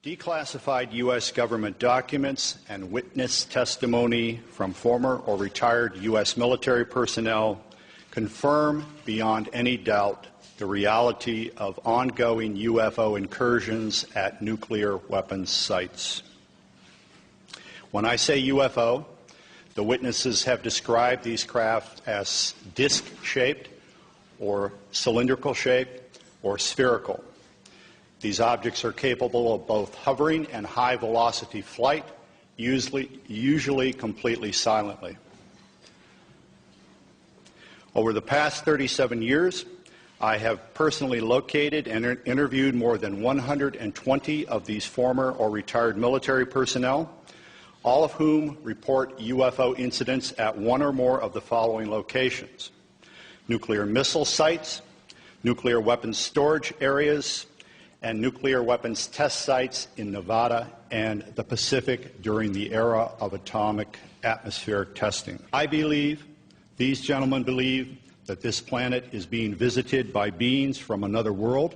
Declassified U.S. government documents and witness testimony from former or retired U.S. military personnel confirm beyond any doubt the reality of ongoing UFO incursions at nuclear weapons sites. When I say UFO, the witnesses have described these craft as disc-shaped or cylindrical-shaped or spherical. These objects are capable of both hovering and high-velocity flight, usually completely silently. Over the past 37 years, I have personally located and interviewed more than 120 of these former or retired military personnel, all of whom report UFO incidents at one or more of the following locations: nuclear missile sites, nuclear weapons storage areas, and nuclear weapons test sites in Nevada and the Pacific during the era of atomic atmospheric testing. I believe, these gentlemen believe, that this planet is being visited by beings from another world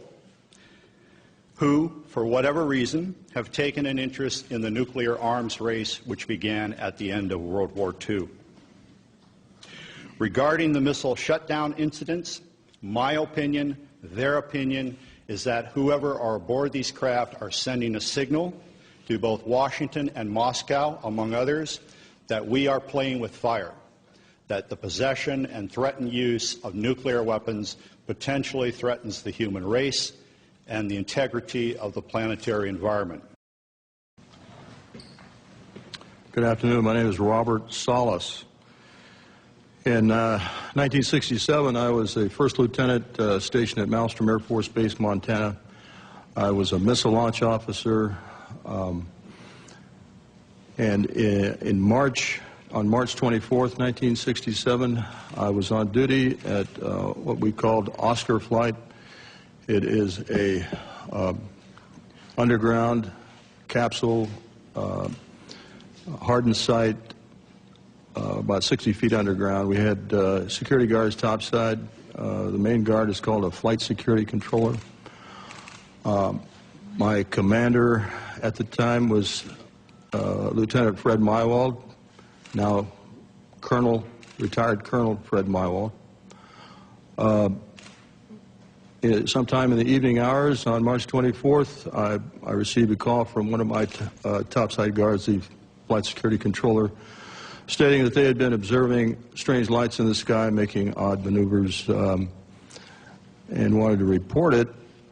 who, for whatever reason, have taken an interest in the nuclear arms race which began at the end of World War II. Regarding the missile shutdown incidents, my opinion, their opinion, is that whoever are aboard these craft are sending a signal to both Washington and Moscow, among others, that we are playing with fire, that the possession and threatened use of nuclear weapons potentially threatens the human race and the integrity of the planetary environment. Good afternoon. My name is Robert Salas. In 1967, I was a first lieutenant stationed at Malmstrom Air Force Base, Montana. I was a missile launch officer, and on March 24th, 1967, I was on duty at what we called Oscar Flight. It is a underground capsule hardened site, about 60 feet underground. We had security guards topside. The main guard is called a flight security controller. My commander at the time was Lieutenant Fred Mywald, now retired Colonel Fred Mywald. Sometime in the evening hours on March 24th, I received a call from one of my topside guards, the flight security controller, stating that they had been observing strange lights in the sky making odd maneuvers and wanted to report it.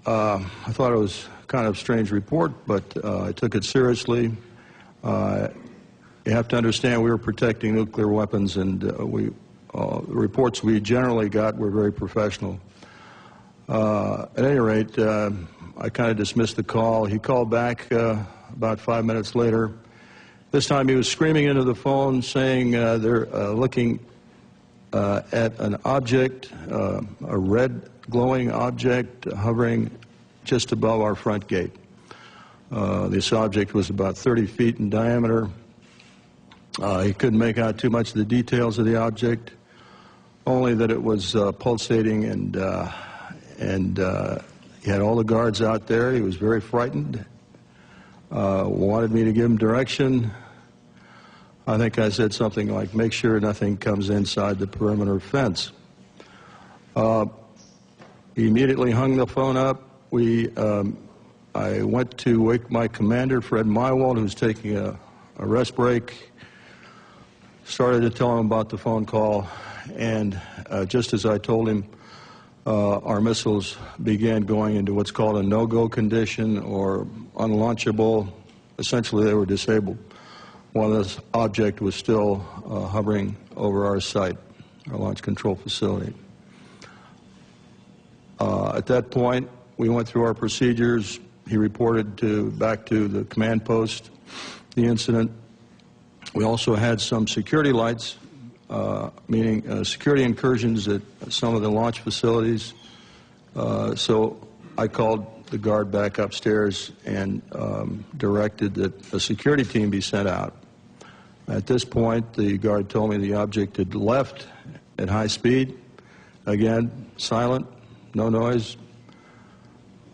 I thought it was kind of a strange report, but I took it seriously. You have to understand we were protecting nuclear weapons, and the reports we generally got were very professional. At any rate, I kind of dismissed the call. He called back about 5 minutes later. This time he was screaming into the phone saying they're looking at an object, a red glowing object hovering just above our front gate. This object was about 30 feet in diameter. He couldn't make out too much of the details of the object, only that it was pulsating, and he had all the guards out there. He was very frightened. Wanted me to give him direction. I think I said something like, make sure nothing comes inside the perimeter fence. He immediately hung the phone up. I went to wake my commander, Fred Mywald, who was taking a rest break, started to tell him about the phone call, and just as I told him, our missiles began going into what's called a no-go condition or unlaunchable. Essentially, they were disabled while this object was still hovering over our site, our launch control facility. At that point, we went through our procedures. He reported back to the command post the incident. We also had some security lights, meaning security incursions at some of the launch facilities. So I called the guard back upstairs and directed that a security team be sent out. At this point, the guard told me the object had left at high speed. Again, silent, no noise.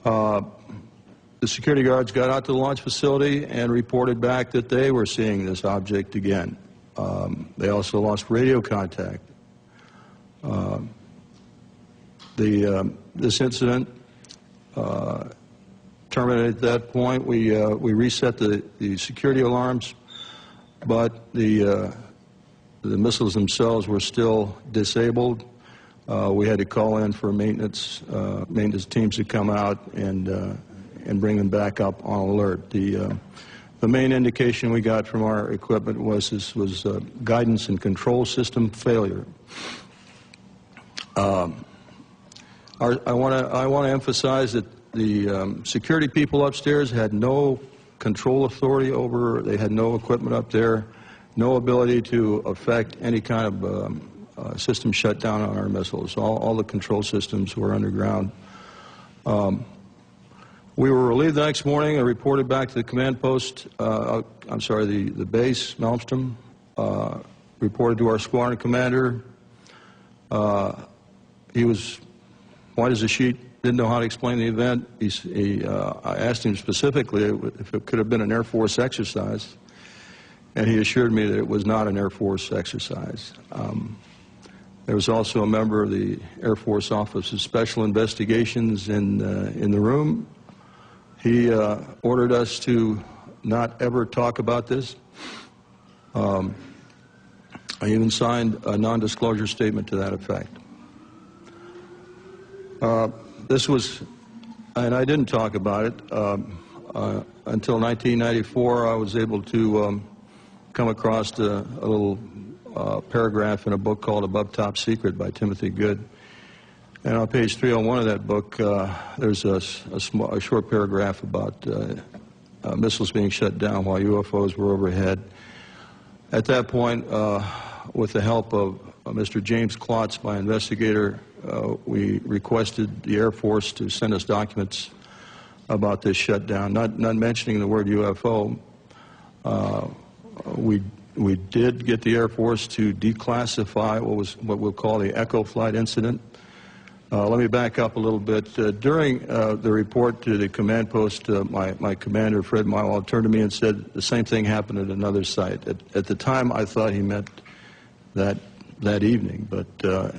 The The security guards got out to the launch facility and reported back that they were seeing this object again. They also lost radio contact. This incident terminated at that point. We reset the security alarms, but the missiles themselves were still disabled. We had to call in for maintenance teams to come out and bring them back up on alert. The main indication we got from our equipment was this was guidance and control system failure. I want to emphasize that the security people upstairs had no control authority over. They had no equipment up there, no ability to affect any kind of system shutdown on our missiles. All the control systems were underground. We were relieved the next morning and reported back to the command post, I'm sorry, the base, Malmstrom, reported to our squadron commander. He was white as a sheet, didn't know how to explain the event. I asked him specifically if it could have been an Air Force exercise, and he assured me that it was not an Air Force exercise. There was also a member of the Air Force Office of Special Investigations in the room. He ordered us to not ever talk about this. I even signed a non-disclosure statement to that effect. This was, and I didn't talk about it, until 1994. I was able to come across a little paragraph in a book called Above Top Secret by Timothy Good. And on page 301 of that book, there's a short paragraph about missiles being shut down while UFOs were overhead. At that point, with the help of Mr. James Klotz, my investigator, we requested the Air Force to send us documents about this shutdown, not mentioning the word UFO. We did get the Air Force to declassify what we'll call the Echo Flight incident. Let me back up a little bit. During the report to the command post, my commander, Fred Mywald, turned to me and said the same thing happened at another site. At the time, I thought he meant that evening, but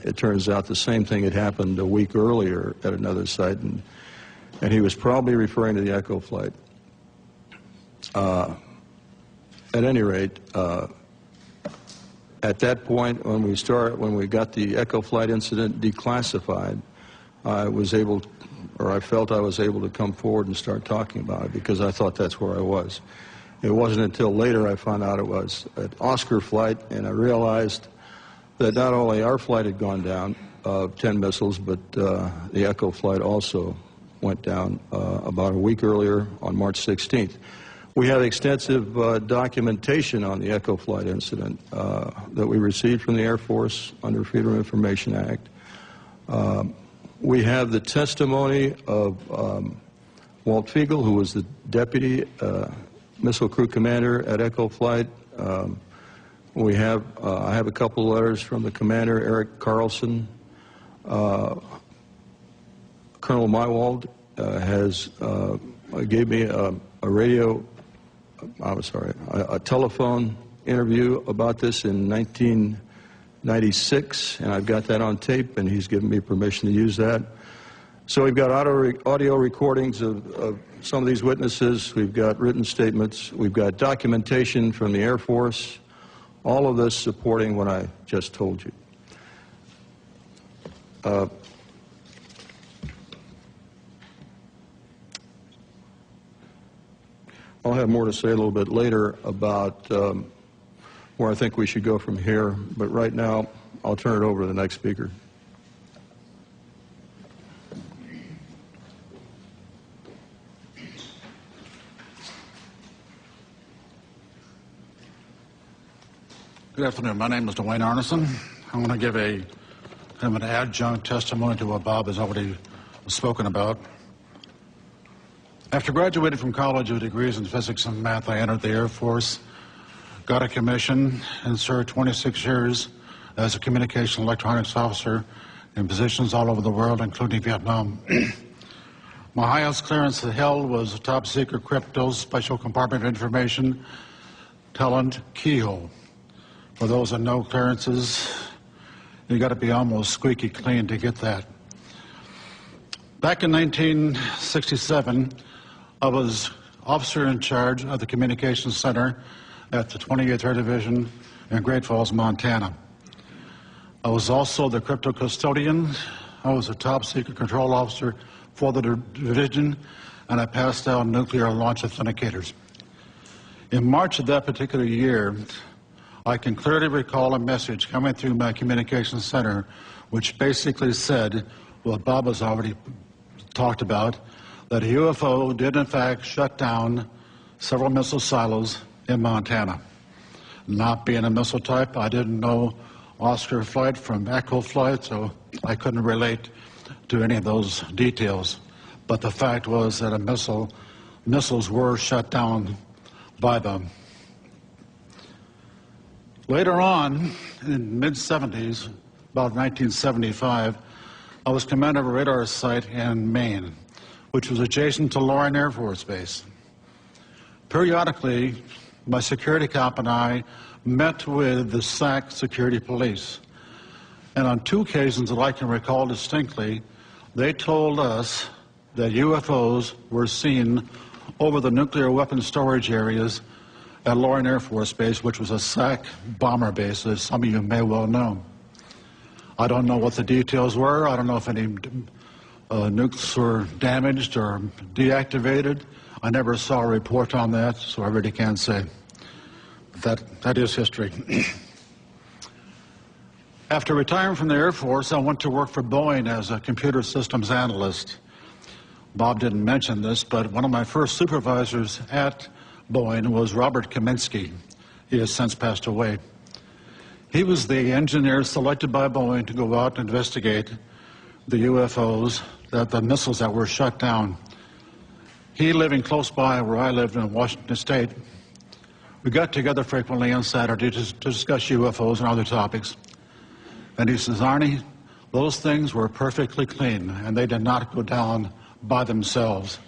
it turns out the same thing had happened a week earlier at another site, and he was probably referring to the Echo Flight. At any rate, at that point, when we got the Echo Flight incident declassified, I felt I was able to come forward and start talking about it because I thought that's where I was. It wasn't until later I found out it was an Oscar flight, and I realized that not only our flight had gone down, 10 missiles, but the Echo Flight also went down about a week earlier on March 16th. We have extensive documentation on the Echo Flight incident that we received from the Air Force under Freedom of Information Act. We have the testimony of Walt Fiegel, who was the deputy missile crew commander at Echo Flight. I have a couple of letters from the commander, Eric Carlson. Colonel Mywald gave me a telephone interview about this in 1996, and I've got that on tape, and he's given me permission to use that. So we've got audio recordings of some of these witnesses. We've got written statements. We've got documentation from the Air Force. All of this supporting what I just told you. I'll have more to say a little bit later about where I think we should go from here, but right now I'll turn it over to the next speaker. Good afternoon. My name is Dwayne Arneson. I'm going to give kind of an adjunct testimony to what Bob has already spoken about. After graduating from college with degrees in physics and math, I entered the Air Force, got a commission, and served 26 years as a communication electronics officer in positions all over the world, including Vietnam. My highest clearance held was top secret crypto special compartment information talent keyhole. For those that know clearances, you got to be almost squeaky clean to get that. Back in 1967, I was officer in charge of the communications center at the 28th Air Division in Great Falls, Montana. I was also the crypto custodian. I was a top secret control officer for the division, and I passed out nuclear launch authenticators. In March of that particular year, I can clearly recall a message coming through my communications center which basically said what Bob has already talked about, that a UFO did in fact shut down several missile silos in Montana. Not being a missile type, I didn't know Oscar flight from Echo flight, so I couldn't relate to any of those details. But the fact was that missiles were shut down by them. Later on, in the mid-70s, about 1975, I was commander of a radar site in Maine, which was adjacent to Loring Air Force Base. Periodically, my security cop and I met with the SAC security police. And on two occasions that I can recall distinctly, they told us that UFOs were seen over the nuclear weapons storage areas at Loring Air Force Base, which was a SAC bomber base, as some of you may well know. I don't know what the details were. I don't know if any nukes were damaged or deactivated. I never saw a report on that, so I really can't say. That is history. After retiring from the Air Force, I went to work for Boeing as a computer systems analyst. Bob didn't mention this, but one of my first supervisors at Boeing was Robert Kaminsky. He has since passed away. He was the engineer selected by Boeing to go out and investigate the UFOs, the missiles that were shut down. He living close by where I lived in Washington State. We got together frequently on Saturday to discuss UFOs and other topics. And he says, Arnie, those things were perfectly clean, and they did not go down by themselves.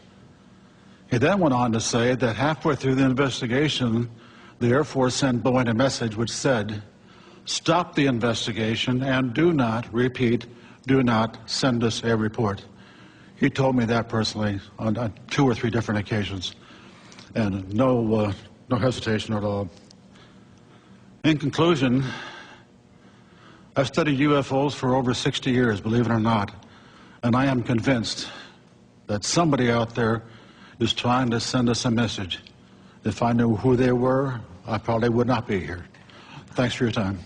He then went on to say that halfway through the investigation, the Air Force sent Boeing a message which said, stop the investigation and do not, repeat, do not send us a report. He told me that personally on 2 or 3 different occasions, and no hesitation at all. In conclusion, I've studied UFOs for over 60 years, believe it or not, and I am convinced that somebody out there is trying to send us a message. If I knew who they were, I probably would not be here. Thanks for your time.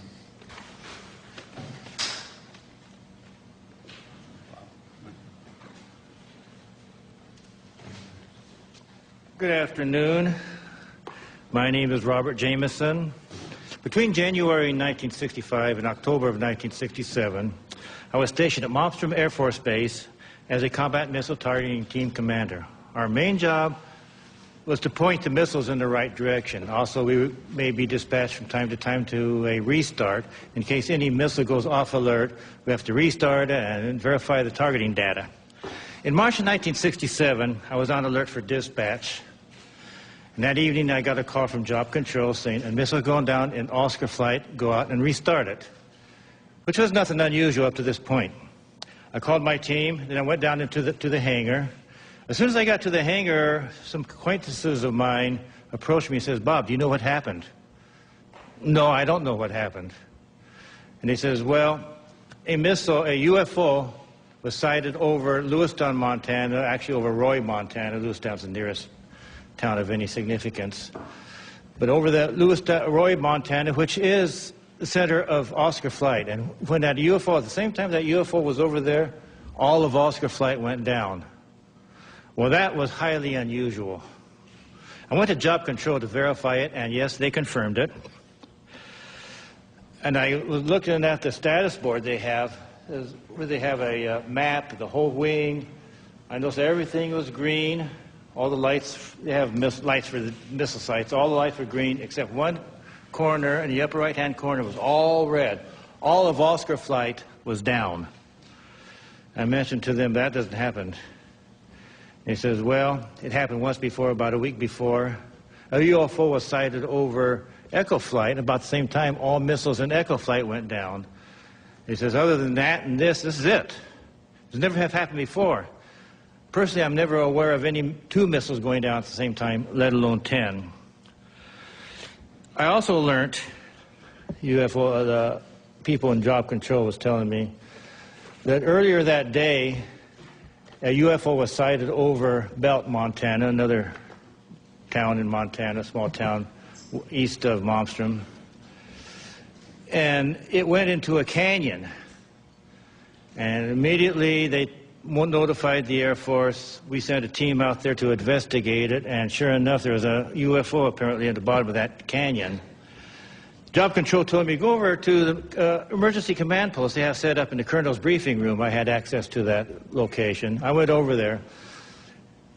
Good afternoon. My name is Robert Jameson. Between January 1965 and October of 1967, I was stationed at Malmstrom Air Force Base as a combat missile targeting team commander. Our main job was to point the missiles in the right direction. Also, we may be dispatched from time to time to a restart. In case any missile goes off alert, we have to restart and verify the targeting data. In March of 1967, I was on alert for dispatch. And that evening, I got a call from Job Control saying, a missile going down in Oscar flight, go out and restart it, which was nothing unusual up to this point. I called my team, then I went down into the hangar. As soon as I got to the hangar, some acquaintances of mine approached me and says, Bob, do you know what happened? No, I don't know what happened. And he says, well, a missile, a UFO, was sighted over Lewistown, Montana, actually over Roy, Montana. Lewistown's the nearest town of any significance. But over the Roy, Montana, which is the center of Oscar flight. And when that UFO, at the same time that UFO was over there, all of Oscar flight went down. Well, that was highly unusual. I went to Job Control to verify it, and yes, they confirmed it. And I was looking at the status board they have, where they have a map of the whole wing. I noticed everything was green. All the lights, they have lights for the missile sites. All the lights were green, except one corner in the upper right-hand corner was all red. All of Oscar flight was down. I mentioned to them that doesn't happen He says, well, it happened once before, about a week before. A UFO was sighted over Echo Flight. About the same time, all missiles in Echo Flight went down. He says, other than that and this is it. It's never have happened before. Personally, I'm never aware of any 2 missiles going down at the same time, let alone 10. I also learned, the people in job control was telling me, that earlier that day, a UFO was sighted over Belt, Montana, another town in Montana, small town east of Malmstrom. And it went into a canyon. And immediately they notified the Air Force. We sent a team out there to investigate it, and sure enough, there was a UFO apparently at the bottom of that canyon. Job control told me, go over to the emergency command post they have set up in the colonel's briefing room. I had access to that location. I went over there.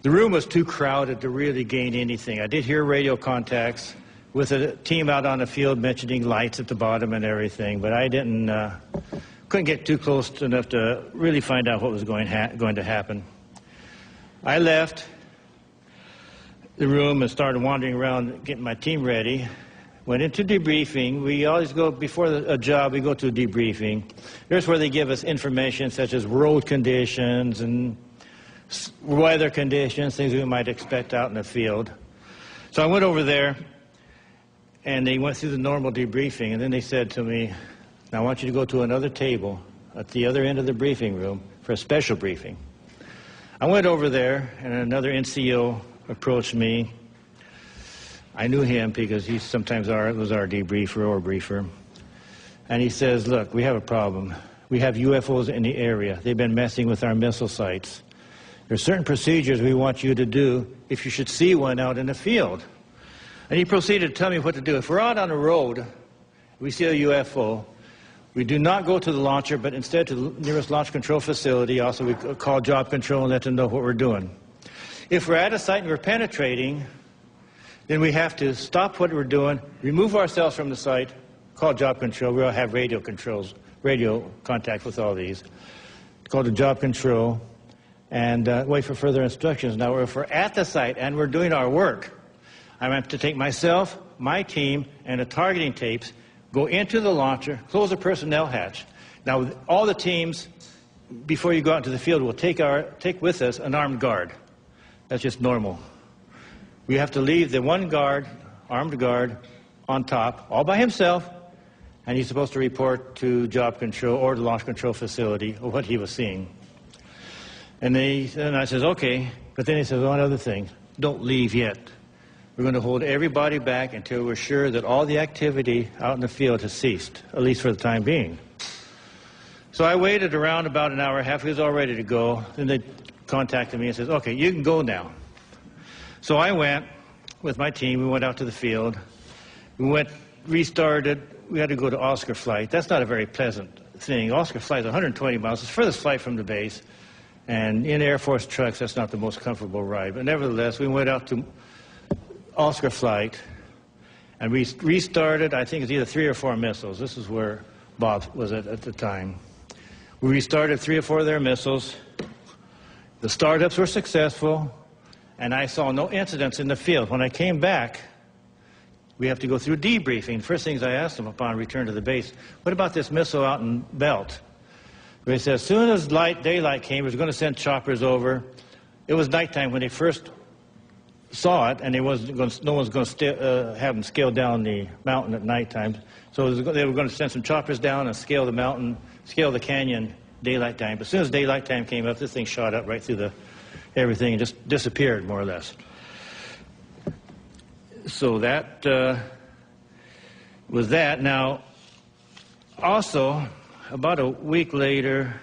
The room was too crowded to really gain anything. I did hear radio contacts with a team out on the field mentioning lights at the bottom and everything, but I couldn't get too close enough to really find out what was going to happen. I left the room and started wandering around getting my team ready. Went into debriefing. We always go, before a job, we go to a debriefing. Here's where they give us information such as road conditions and weather conditions, things we might expect out in the field. So I went over there, and they went through the normal debriefing, and then they said to me, now I want you to go to another table at the other end of the briefing room for a special briefing. I went over there, and another NCO approached me. I knew him because he sometimes was our debriefer or briefer. And he says, look, we have a problem. We have UFOs in the area. They've been messing with our missile sites. There are certain procedures we want you to do if you should see one out in the field. And he proceeded to tell me what to do. If we're out on the road, we see a UFO, we do not go to the launcher, but instead to the nearest launch control facility. Also, we call job control and let them know what we're doing. If we're at a site and we're penetrating, then we have to stop what we're doing, remove ourselves from the site, call job control. We'll have radio contact with all these. Call the job control and wait for further instructions. Now, if we're at the site and we're doing our work, I have to take myself, my team, and the targeting tapes, go into the launcher, close the personnel hatch. Now, all the teams, before you go out into the field, will take with us an armed guard. That's just normal. We have to leave the one guard, armed guard, on top, all by himself, and he's supposed to report to job control or the launch control facility of what he was seeing. And I says, okay, but then he says, one other thing, don't leave yet. We're going to hold everybody back until we're sure that all the activity out in the field has ceased, at least for the time being. So I waited around about an hour and a half. He was all ready to go. Then they contacted me and says, okay, you can go now. So I went with my team. We went out to the field. We restarted. We had to go to Oscar Flight. That's not a very pleasant thing. Oscar Flight is 120 miles. It's the furthest flight from the base. And in Air Force trucks, that's not the most comfortable ride. But nevertheless, we went out to Oscar Flight, and we restarted. I think it's either 3 or 4 missiles. This is where Bob was at the time. We restarted 3 or 4 of their missiles. The startups were successful. And I saw no incidents in the field. When I came back, we have to go through debriefing. The first things I asked them upon return to the base, what about this missile out in Belt? They said as soon as daylight came, we were going to send choppers over. It was nighttime when they first saw it, and no one's going to have them scale down the mountain at nighttime. So they were going to send some choppers down and scale the mountain, scale the canyon daylight time. But as soon as daylight time came up, this thing shot up right through everything and just disappeared, more or less. So that was that. Now, also, about a week later,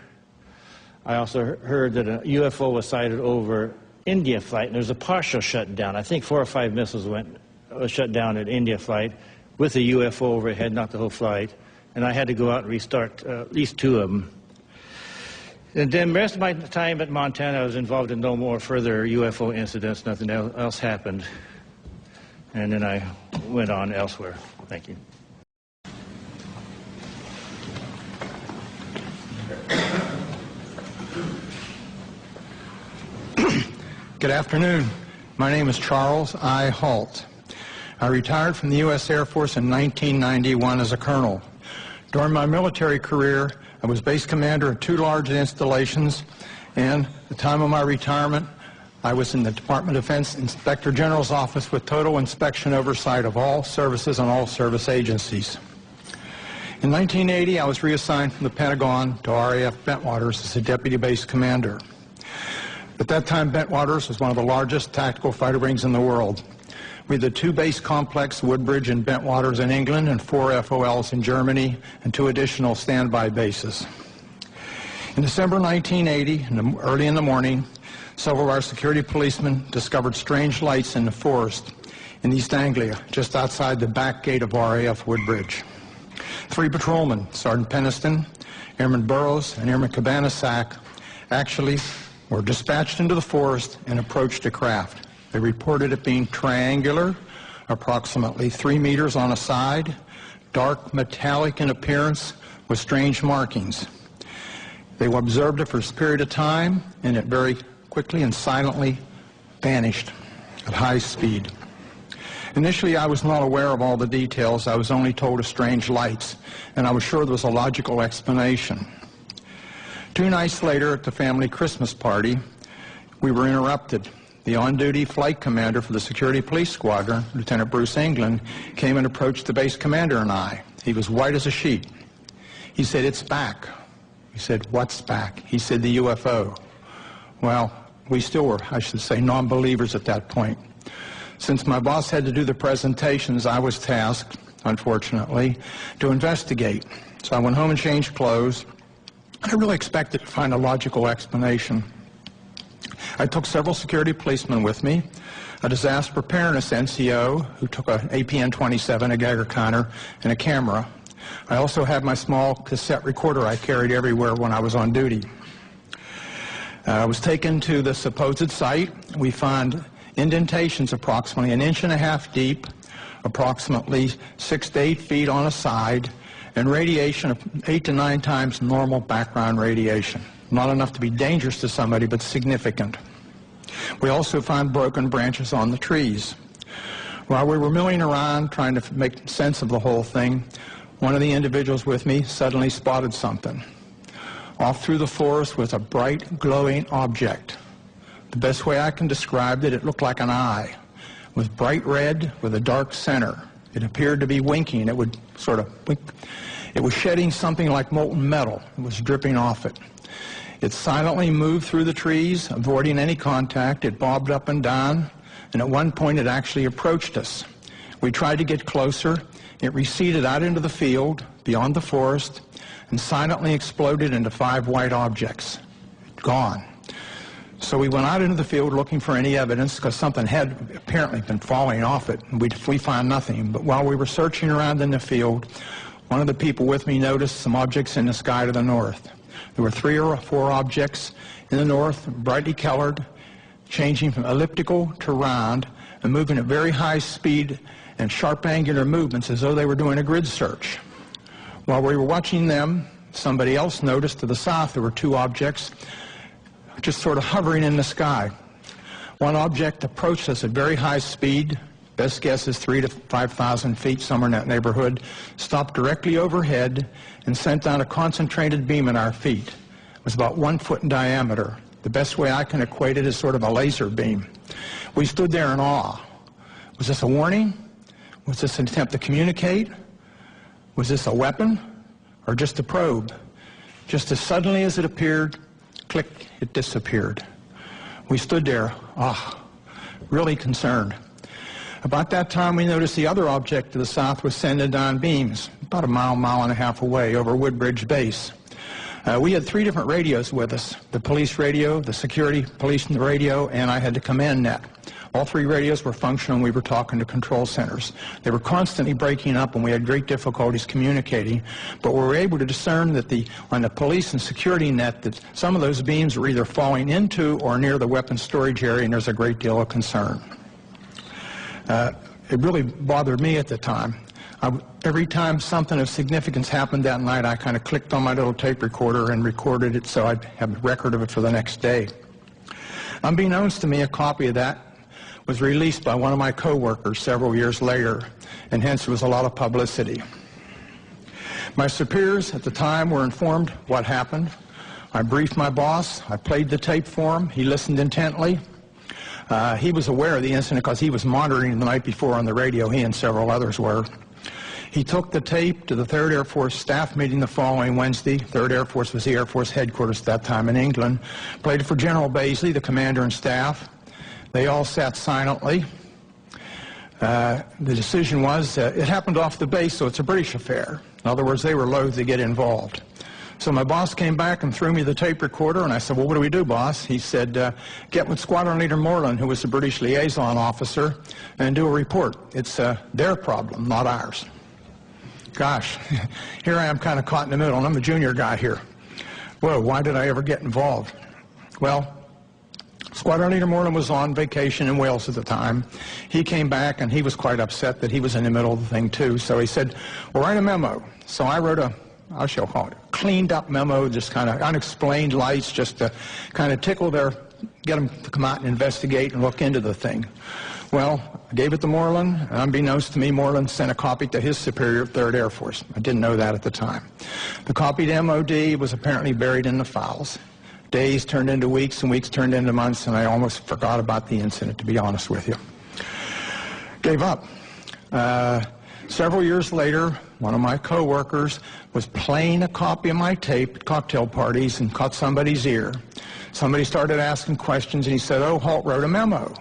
I also heard that a UFO was sighted over India Flight, and there was a partial shutdown. I think 4 or 5 missiles was shut down at India Flight with a UFO overhead, not the whole flight. And I had to go out and restart at least 2 of them. And then the rest of my time at Montana, I was involved in no more further UFO incidents. Nothing else happened. And then I went on elsewhere. Thank you. Good afternoon. My name is Charles I. Halt. I retired from the U.S. Air Force in 1991 as a colonel. During my military career, I was base commander of 2 large installations, and at the time of my retirement, I was in the Department of Defense Inspector General's office with total inspection oversight of all services and all service agencies. In 1980, I was reassigned from the Pentagon to RAF Bentwaters as a deputy base commander. At that time, Bentwaters was one of the largest tactical fighter wings in the world. We had the 2 base complex, Woodbridge and Bentwaters in England, and 4 FOLs in Germany, and 2 additional standby bases. In December 1980, early in the morning, several of our security policemen discovered strange lights in the forest in East Anglia, just outside the back gate of RAF Woodbridge. 3 patrolmen, Sergeant Peniston, Airman Burrows, and Airman Cabanasac, actually were dispatched into the forest and approached a craft. They reported it being triangular, approximately 3 meters on a side, dark metallic in appearance with strange markings. They observed it for a period of time, and it very quickly and silently vanished at high speed. Initially, I was not aware of all the details. I was only told of strange lights, and I was sure there was a logical explanation. 2 nights later, at the family Christmas party, we were interrupted. The on-duty flight commander for the security police squadron, Lieutenant Bruce England, came and approached the base commander and I. He was white as a sheet. He said, "It's back." We said, "What's back?" He said, "The UFO." Well, we still were, I should say, non-believers at that point. Since my boss had to do the presentations, I was tasked, unfortunately, to investigate. So I went home and changed clothes. I really expected to find a logical explanation. I took several security policemen with me, a disaster preparedness NCO who took an APN-27, a Geiger counter, and a camera. I also had my small cassette recorder I carried everywhere when I was on duty. I was taken to the supposed site. We found indentations approximately 1.5 inches deep, approximately 6 to 8 feet on a side, and radiation of 8 to 9 times normal background radiation. Not enough to be dangerous to somebody, but significant. We also found broken branches on the trees. While we were milling around trying to make sense of the whole thing, one of the individuals with me suddenly spotted something. Off through the forest was a bright, glowing object. The best way I can describe it, it looked like an eye. It was bright red with a dark center. It appeared to be winking. It would sort of wink. It was shedding something like molten metal. It was dripping off it. It silently moved through the trees, avoiding any contact. It bobbed up and down, and at one point it actually approached us. We tried to get closer. It receded out into the field, beyond the forest, and silently exploded into 5 white objects. Gone. So we went out into the field looking for any evidence, because something had apparently been falling off it, and we found nothing. But while we were searching around in the field, one of the people with me noticed some objects in the sky to the north. There were 3 or 4 objects in the north, brightly colored, changing from elliptical to round, and moving at very high speed and sharp angular movements as though they were doing a grid search. While we were watching them, somebody else noticed to the south there were 2 objects just sort of hovering in the sky. One object approached us at very high speed, best guess is 3,000 to 5,000 feet, somewhere in that neighborhood, stopped directly overhead and sent down a concentrated beam at our feet. It was about 1 foot in diameter. The best way I can equate it is sort of a laser beam. We stood there in awe. Was this a warning? Was this an attempt to communicate? Was this a weapon or just a probe? Just as suddenly as it appeared, click, it disappeared. We stood there, really concerned. About that time, we noticed the other object to the south was sending down beams, about a mile and a half away over Woodbridge Base. We had 3 different radios with us, the police radio, the security police radio, and I had the command net. All 3 radios were functional, and we were talking to control centers. They were constantly breaking up, and we had great difficulties communicating, but we were able to discern that on the police and security net that some of those beams were either falling into or near the weapons storage area, and there's a great deal of concern. It really bothered me at the time. Every time something of significance happened that night, I kind of clicked on my little tape recorder and recorded it so I'd have a record of it for the next day. Unbeknownst to me, a copy of that was released by one of my coworkers several years later, and hence there was a lot of publicity. My superiors at the time were informed what happened. I briefed my boss. I played the tape for him. He listened intently. He was aware of the incident because he was monitoring the night before on the radio. He and several others were. He took the tape to the 3rd Air Force staff meeting the following Wednesday. 3rd Air Force was the Air Force headquarters at that time in England. Played it for General Baisley, the commander and staff. They all sat silently. The decision was, it happened off the base, so it's a British affair. In other words, they were loath to get involved. So my boss came back and threw me the tape recorder, and I said, well, what do we do, boss? He said, get with Squadron Leader Moreland, who was the British liaison officer, and do a report. It's their problem, not ours. Gosh, here I am kind of caught in the middle, and I'm the junior guy here. Whoa, why did I ever get involved? Well, Squadron Leader Moreland was on vacation in Wales at the time. He came back, and he was quite upset that he was in the middle of the thing, too. So he said, well, write a memo. So I wrote a, I shall call it, cleaned up memo, just kind of unexplained lights, just to kind of tickle their, get them to come out and investigate and look into the thing. Well, I gave it to Moreland, and unbeknownst to me, Moreland sent a copy to his superior at 3rd Air Force. I didn't know that at the time. The copy to MOD was apparently buried in the files. Days turned into weeks, and weeks turned into months, and I almost forgot about the incident, to be honest with you. Gave up. Several years later, one of my coworkers was playing a copy of my tape at cocktail parties and caught somebody's ear. Somebody started asking questions, and he said, oh, Holt wrote a memo.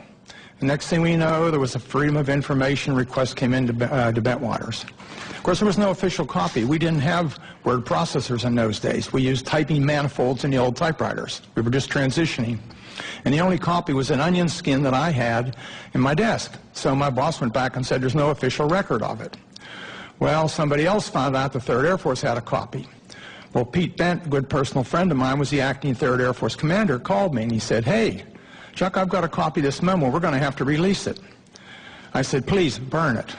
The next thing we know, there was a Freedom of Information request came into Bentwaters. Of course, there was no official copy. We didn't have word processors in those days. We used typing manifolds in the old typewriters. We were just transitioning. And the only copy was an onion skin that I had in my desk. So my boss went back and said, there's no official record of it. Well, somebody else found out the 3rd Air Force had a copy. Well, Pete Bent, a good personal friend of mine, was the acting 3rd Air Force commander, called me and he said, hey, Chuck, I've got a copy of this memo. We're going to have to release it. I said, please, burn it.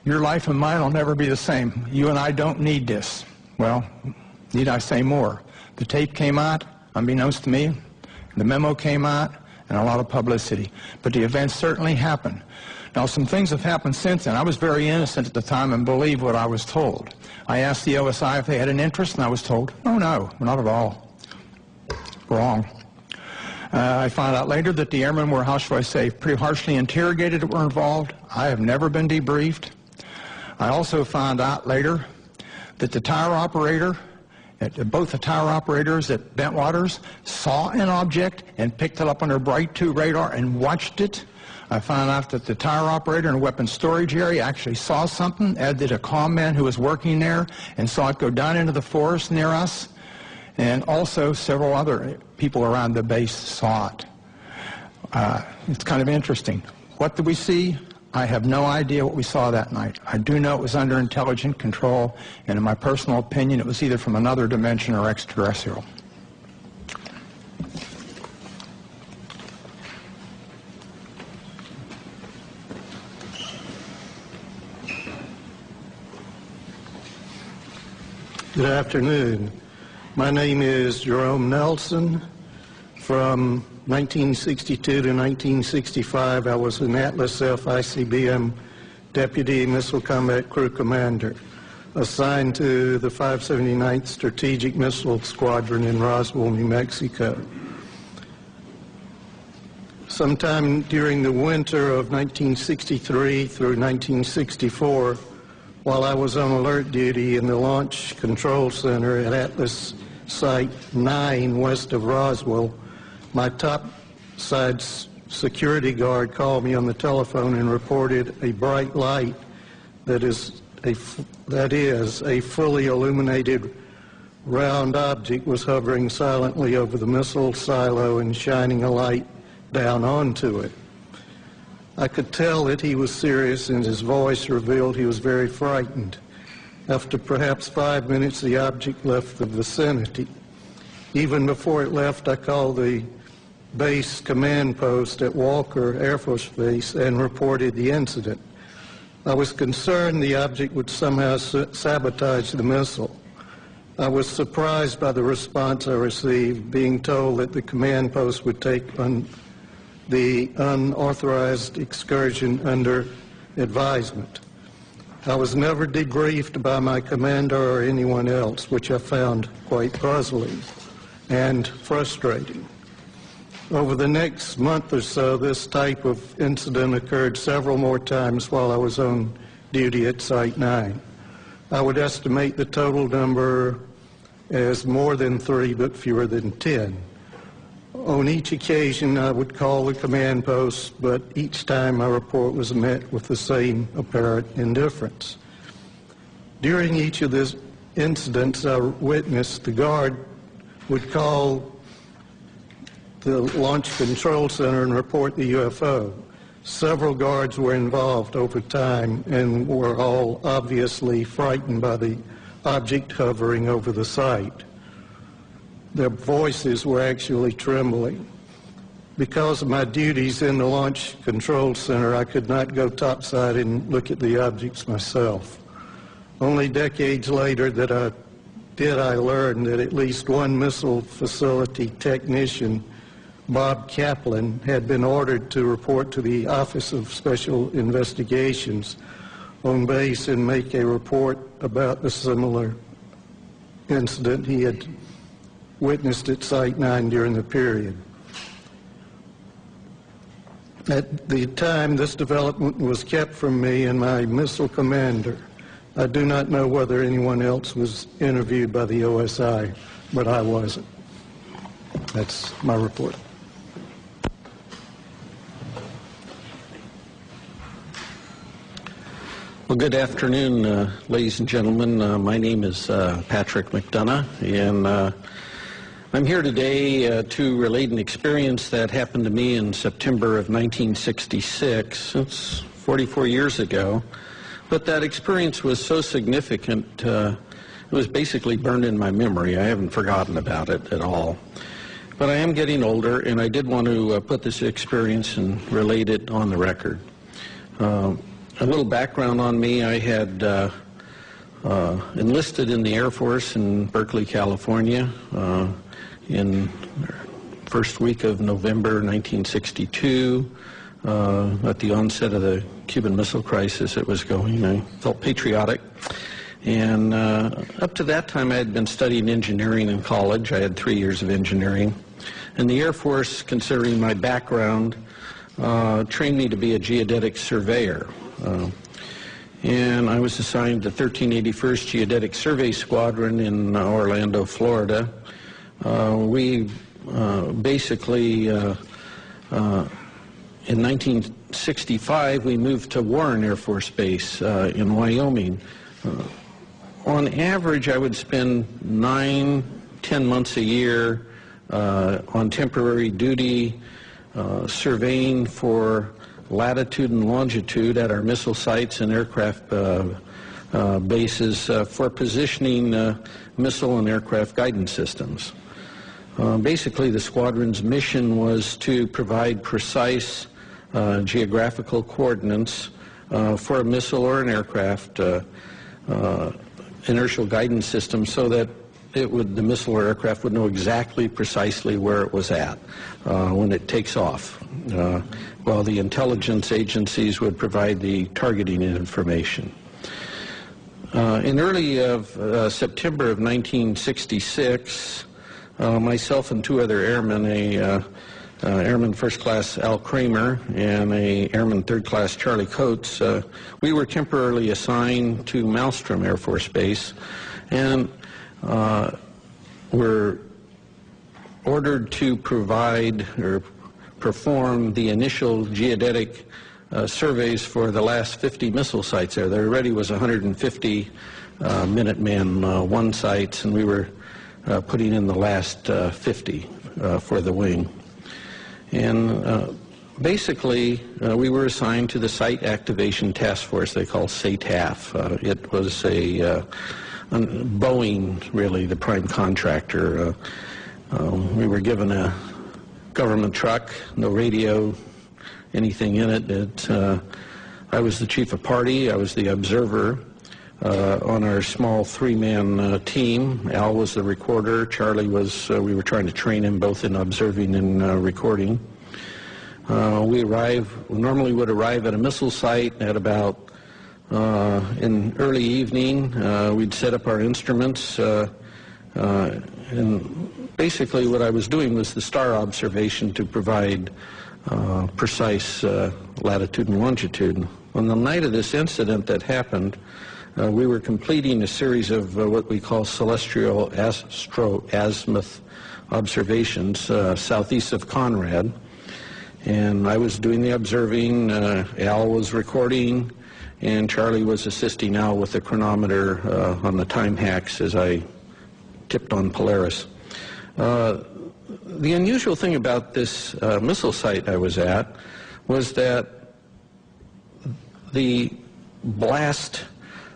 Your life and mine will never be the same. You and I don't need this. Well, need I say more? The tape came out, unbeknownst to me. The memo came out, and a lot of publicity. But the event certainly happened. Now, some things have happened since then. I was very innocent at the time and believed what I was told. I asked the OSI if they had an interest, and I was told, oh, no, not at all. Wrong. I found out later that the airmen were, how shall I say, pretty harshly interrogated that were involved. I have never been debriefed. I also found out later that the tower operator, both the tower operators at Bentwaters saw an object and picked it up on their Bright 2 radar and watched it. I found out that the tower operator in the weapons storage area actually saw something, as did a comm man who was working there and saw it go down into the forest near us. And also several other people around the base saw it. It's kind of interesting. What did we see? I have no idea what we saw that night. I do know it was under intelligent control, and in my personal opinion, it was either from another dimension or extraterrestrial. Good afternoon. My name is Jerome Nelson. From 1962 to 1965, I was an Atlas F ICBM Deputy Missile Combat Crew Commander, assigned to the 579th Strategic Missile Squadron in Roswell, New Mexico. Sometime during the winter of 1963 through 1964, while I was on alert duty in the Launch Control Center at Atlas Site 9 west of Roswell, my topside security guard called me on the telephone and reported a bright light that is a fully illuminated round object was hovering silently over the missile silo and shining a light down onto it. I could tell that he was serious, and his voice revealed he was very frightened. After perhaps 5 minutes, the object left the vicinity. Even before it left, I called the base command post at Walker Air Force Base and reported the incident. I was concerned the object would somehow sabotage the missile. I was surprised by the response I received, being told that the command post would take the unauthorized excursion under advisement. I was never debriefed by my commander or anyone else, which I found quite puzzling and frustrating. Over the next month or so, this type of incident occurred several more times while I was on duty at Site 9. I would estimate the total number as more than 3, but fewer than 10. On each occasion, I would call the command post, but each time my report was met with the same apparent indifference. During each of these incidents I witnessed, the guard would call the Launch Control Center and report the UFO. Several guards were involved over time and were all obviously frightened by the object hovering over the site. Their voices were actually trembling. Because of my duties in the Launch Control Center, I could not go topside and look at the objects myself. Only decades later did I learn that at least one missile facility technician, Bob Kaplan, had been ordered to report to the Office of Special Investigations on base and make a report about a similar incident he had witnessed at Site 9 during the period. At the time, this development was kept from me and my missile commander. I do not know whether anyone else was interviewed by the OSI, but I wasn't. That's my report. Well, good afternoon, ladies and gentlemen. My name is Patrick McDonough, and I'm here today to relate an experience that happened to me in September of 1966. It's 44 years ago, but that experience was so significant, it was basically burned in my memory. I haven't forgotten about it at all. But I am getting older, and I did want to put this experience and relate it on the record. A little background on me: I had enlisted in the Air Force in Berkeley, California in the first week of November 1962. At the onset of the Cuban Missile Crisis it was going. I felt patriotic. And up to that time I had been studying engineering in college. I had 3 years of engineering. And the Air Force, considering my background, trained me to be a geodetic surveyor. And I was assigned to 1381st Geodetic Survey Squadron in Orlando, Florida. We basically, in 1965, we moved to Warren Air Force Base in Wyoming. On average, I would spend 9-10 months a year on temporary duty, surveying for latitude and longitude at our missile sites and aircraft bases for positioning missile and aircraft guidance systems. Basically, the squadron's mission was to provide precise geographical coordinates for a missile or an aircraft inertial guidance system, so that the missile or aircraft would know exactly precisely where it was at when it takes off, while the intelligence agencies would provide the targeting information. In early September of 1966, myself and 2 other airmen, Airman First Class Al Kramer and Airman Third Class Charlie Coates, we were temporarily assigned to Malmstrom Air Force Base, and were ordered to provide or perform the initial geodetic surveys for the last 50 missile sites there. There already was 150 Minuteman I sites, and we were putting in the last 50 for the wing. And basically, we were assigned to the Site Activation Task Force, they call SATAF. It was Boeing, really, the prime contractor. We were given a government truck, no radio, anything in it. I was the chief of party. I was the observer on our small 3-man team. Al was the recorder. Charlie was, we were trying to train him both in observing and recording. We normally would arrive at a missile site at about in early evening. We'd set up our instruments, and basically what I was doing was the star observation to provide precise latitude and longitude. On the night of this incident that happened, we were completing a series of what we call celestial astro-azimuth observations southeast of Conrad. And I was doing the observing, Al was recording, and Charlie was assisting Al with the chronometer on the time hacks as I tipped on Polaris. The unusual thing about this missile site I was at was that the blast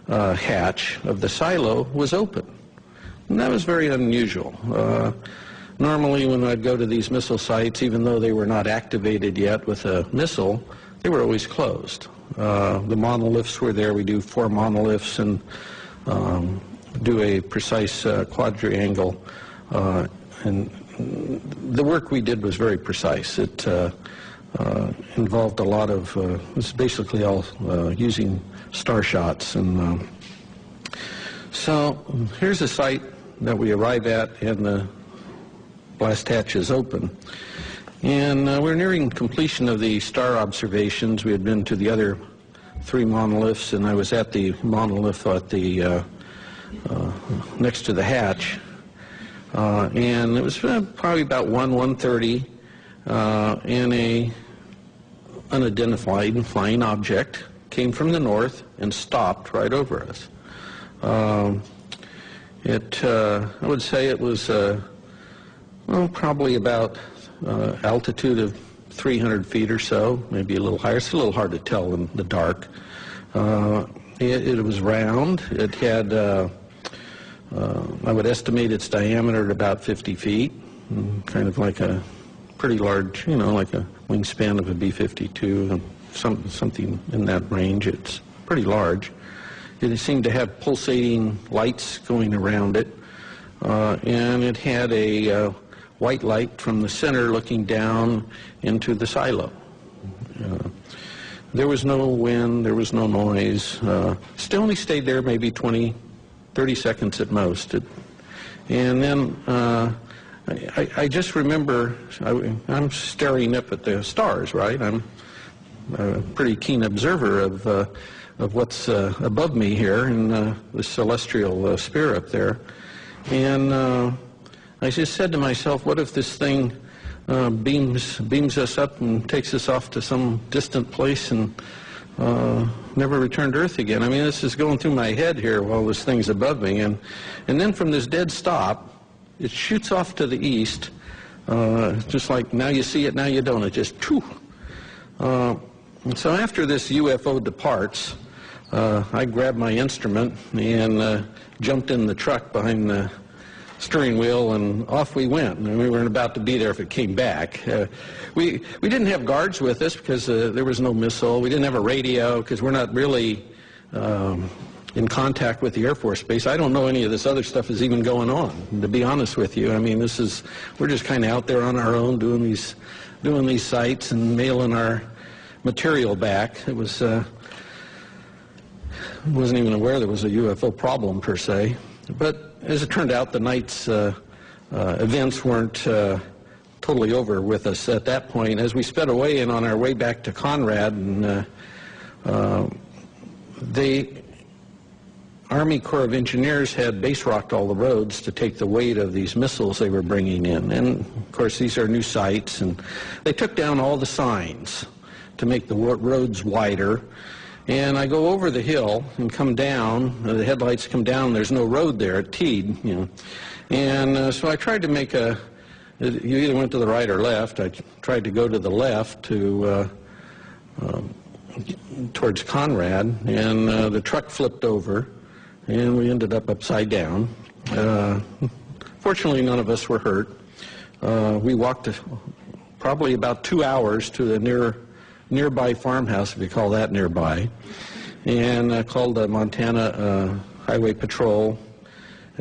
hatch of the silo was open. And that was very unusual. Normally when I'd go to these missile sites, even though they were not activated yet with a missile, they were always closed. The monoliths were there. We do 4 monoliths and do a precise quadrangle. And the work we did was very precise. It involved a lot of, it was basically all using star shots. And so here's a site that we arrive at, and the blast hatch is open. And we're nearing completion of the star observations. We had been to the other 3 monoliths, and I was at the monolith at the next to the hatch. And it was probably about 1:30, and a unidentified flying object came from the north and stopped right over us. I would say it was probably about altitude of 300 feet or so, maybe a little higher. It's a little hard to tell in the dark. It was round. It had, I would estimate its diameter at about 50 feet, kind of like a pretty large, you know, like a wingspan of a B-52, something in that range. It's pretty large. It seemed to have pulsating lights going around it, and it had a white light from the center looking down into the silo. There was no wind, there was no noise. Still only stayed there maybe 20, 30 seconds at most. And then I just remember, I'm staring up at the stars, right? I'm a pretty keen observer of what's above me here in the celestial sphere up there. And I just said to myself, what if this thing beams us up and takes us off to some distant place and never return to Earth again? I mean, this is going through my head here while this thing's above me. And then from this dead stop, it shoots off to the east, just like now you see it, now you don't. It just, whew. So after this UFO departs, I grabbed my instrument and jumped in the truck behind the steering wheel, and off we went. And we weren't about to be there if it came back. We didn't have guards with us because there was no missile. We didn't have a radio because we're not really in contact with the Air Force Base. I don't know any of this other stuff is even going on, to be honest with you. I mean, we're just kind of out there on our own doing these sites and mailing our material back. It was wasn't even aware there was a UFO problem per se. But as it turned out, the night's events weren't totally over with us at that point. As we sped away and on our way back to Conrad, and the Army Corps of Engineers had base rocked all the roads to take the weight of these missiles they were bringing in. And of course, these are new sites, and they took down all the signs to make the roads wider. And I go over the hill and come down, the headlights come down, there's no road there at Teed, you know. And so I tried to make you either went to the right or left. I tried to go to the left towards Conrad, and the truck flipped over, and we ended up upside down. Fortunately, none of us were hurt. We walked probably about 2 hours to the nearby farmhouse, if you call that nearby, and called the Montana Highway Patrol,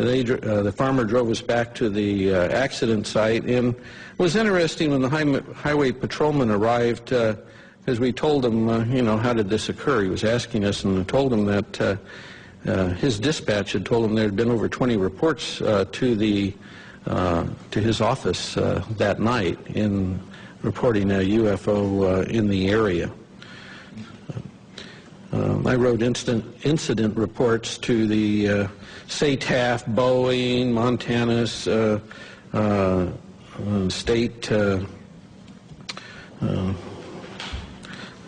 the farmer drove us back to the accident site, and it was interesting when the highway patrolman arrived, because we told him, you know, how did this occur? He was asking us, and I told him that his dispatch had told him there had been over 20 reports to his office that night in reporting a UFO in the area. I wrote incident reports to the SATAF, Boeing, Montana's state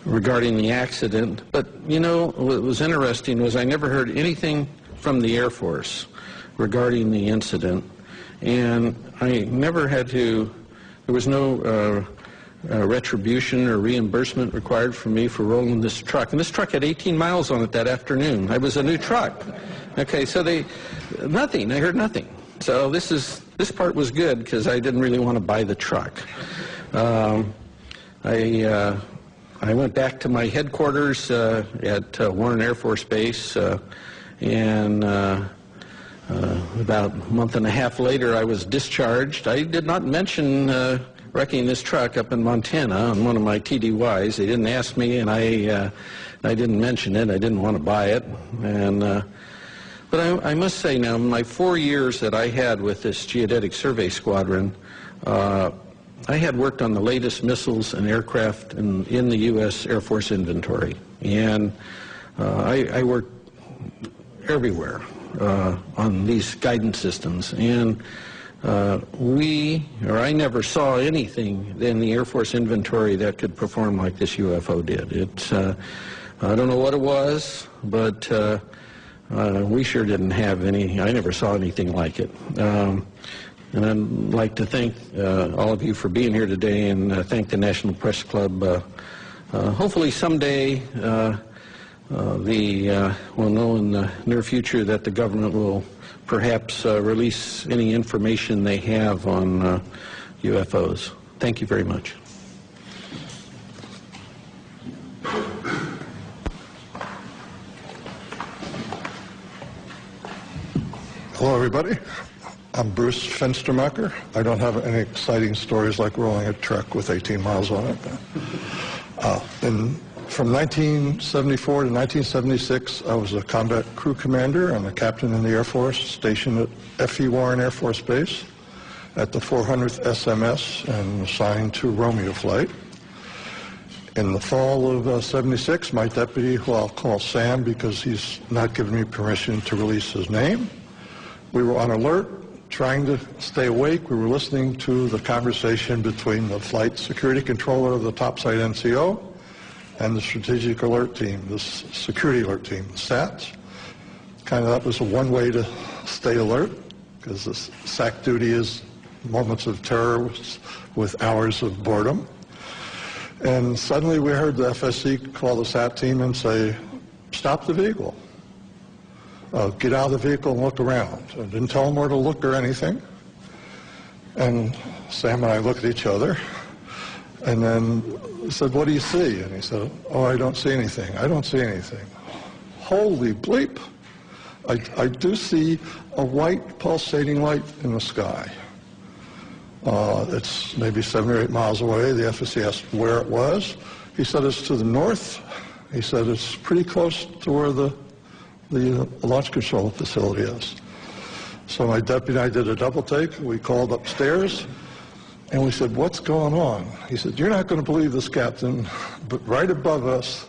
regarding the accident. But, you know, what was interesting was I never heard anything from the Air Force regarding the incident, and I never had to, there was no retribution or reimbursement required from me for rolling this truck. And this truck had 18 miles on it that afternoon. It was a new truck. Okay, so nothing. I heard nothing. So this part was good because I didn't really want to buy the truck. I went back to my headquarters at Warren Air Force Base, and about a month and a half later I was discharged. I did not mention wrecking this truck up in Montana on one of my TDYs. They didn't ask me, and I didn't mention it. I didn't want to buy it. But I must say now, in my 4 years that I had with this geodetic survey squadron, I had worked on the latest missiles and aircraft in the U.S. Air Force inventory. And I worked everywhere on these guidance systems. And I never saw anything in the Air Force inventory that could perform like this UFO did. I don't know what it was, but we sure didn't have any. I never saw anything like it. And I'd like to thank all of you for being here today, and thank the National Press Club. Hopefully someday we'll know in the near future that the government will perhaps release any information they have on UFOs. Thank you very much. Hello, everybody. I'm Bruce Fenstermacher. I don't have any exciting stories like rolling a truck with 18 miles on it. From 1974 to 1976, I was a combat crew commander and a captain in the Air Force, stationed at F.E. Warren Air Force Base at the 400th SMS and assigned to Romeo Flight. In the fall of 76, my deputy, who I'll call Sam because he's not given me permission to release his name, we were on alert, trying to stay awake. We were listening to the conversation between the flight security controller of the topside NCO and the strategic alert team, the security alert team, the SATs. That was one way to stay alert, because the SAC duty is moments of terror with hours of boredom. And suddenly we heard the FSC call the SAT team and say, stop the vehicle. Get out of the vehicle and look around. I didn't tell them where to look or anything. And Sam and I looked at each other, and then said, what do you see? And he said, oh, I don't see anything. I don't see anything. Holy bleep. I do see a white pulsating light in the sky. It's maybe 7 or 8 miles away. The FSC asked where it was. He said it's to the north. He said it's pretty close to where the launch control facility is. So my deputy and I did a double take. We called upstairs, and we said, what's going on? He said, you're not going to believe this, Captain, but right above us,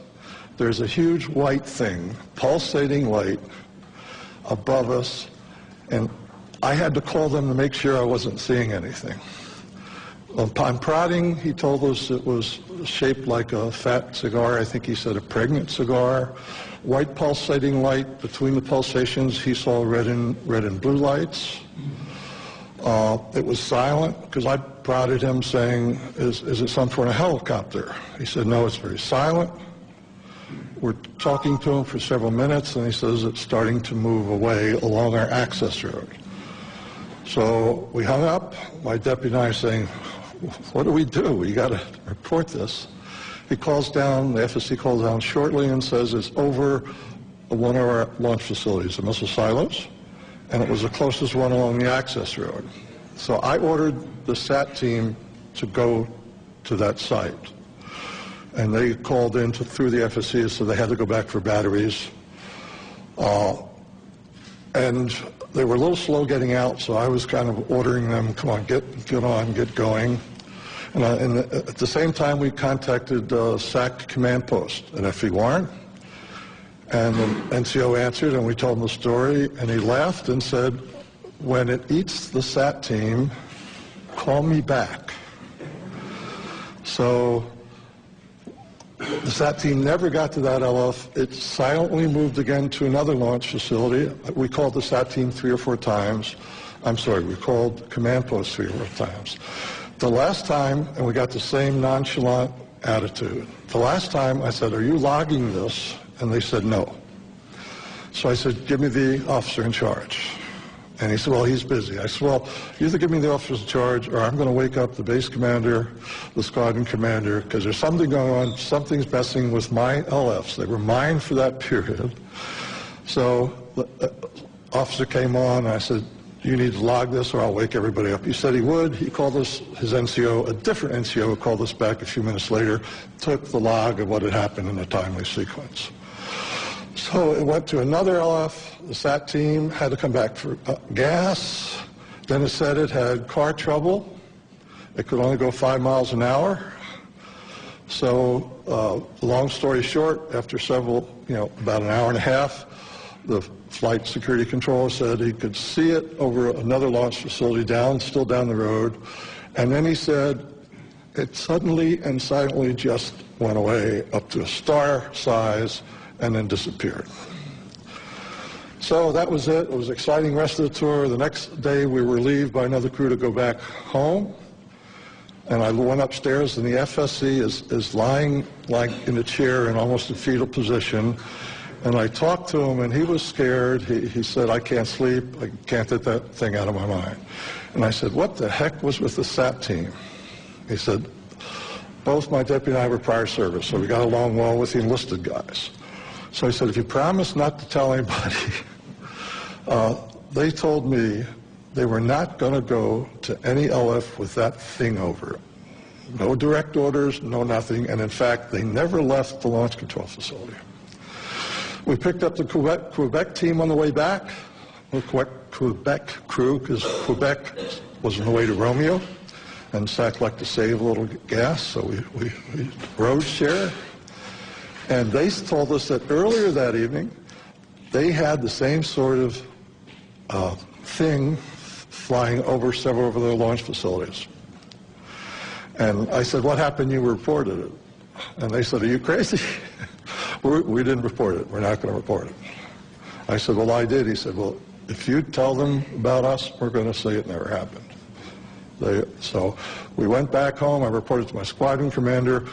there's a huge white thing, pulsating light above us, and I had to call them to make sure I wasn't seeing anything. Upon prodding, he told us it was shaped like a fat cigar. I think he said a pregnant cigar. White pulsating light. Between the pulsations, he saw red and blue lights. It was silent, because I prodded him saying, is it some sort of helicopter? He said, no, it's very silent. We're talking to him for several minutes, and he says it's starting to move away along our access road. So we hung up. My deputy and I are saying, what do? We got to report this. He calls down, the FSC calls down shortly and says it's over one of our launch facilities, the missile silos, and it was the closest one along the access road. So I ordered the SAT team to go to that site. And they called in through the FSC, so they had to go back for batteries. And they were a little slow getting out, so I was kind of ordering them, come on, get on, get going. And at the same time, we contacted SAC command post at FE Warren. And the NCO answered, and we told him the story, and he laughed and said, when it eats the SAT team, call me back. So the SAT team never got to that LF. It silently moved again to another launch facility. We called the SAT team 3 or 4 times. I'm sorry, we called command post 3 or 4 times. The last time, and we got the same nonchalant attitude. The last time I said, are you logging this? And they said no. So I said, give me the officer in charge. And he said, well, he's busy. I said, well, either give me the officer in charge or I'm going to wake up the base commander, the squadron commander, because there's something going on, something's messing with my LFs. They were mine for that period. So the officer came on, and I said, you need to log this or I'll wake everybody up. He said he would. He called us, his NCO, a different NCO called us back a few minutes later, took the log of what had happened in a timely sequence. So it went to another LF. The SAT team had to come back for gas. Then it said it had car trouble. It could only go 5 miles an hour. So long story short, after several, about an hour and a half, the flight security controller said he could see it over another launch facility still down the road. And then he said it suddenly and silently just went away up to a star size and then disappeared. So that was it. It was an exciting rest of the tour. The next day we were relieved by another crew to go back home. And I went upstairs, and the FSC is lying like in a chair in almost a fetal position. And I talked to him, and he was scared. He said, I can't sleep. I can't get that thing out of my mind. And I said, what the heck was with the SAT team? He said, both my deputy and I were prior service, so we got along well with the enlisted guys. So he said, if you promise not to tell anybody, they told me they were not going to go to any LF with that thing over it. No direct orders, no nothing, and in fact, they never left the launch control facility. We picked up the Quebec team on the way back, the Quebec crew, because Quebec was on the way to Romeo, and SAC liked to save a little gas, so we road share. And they told us that earlier that evening, they had the same sort of thing flying over several of their launch facilities. And I said, what happened? You reported it. And they said, are you crazy? We didn't report it. We're not going to report it. I said, well, I did. He said, well, if you tell them about us, we're going to say it never happened. So we went back home. I reported to my squadron commander.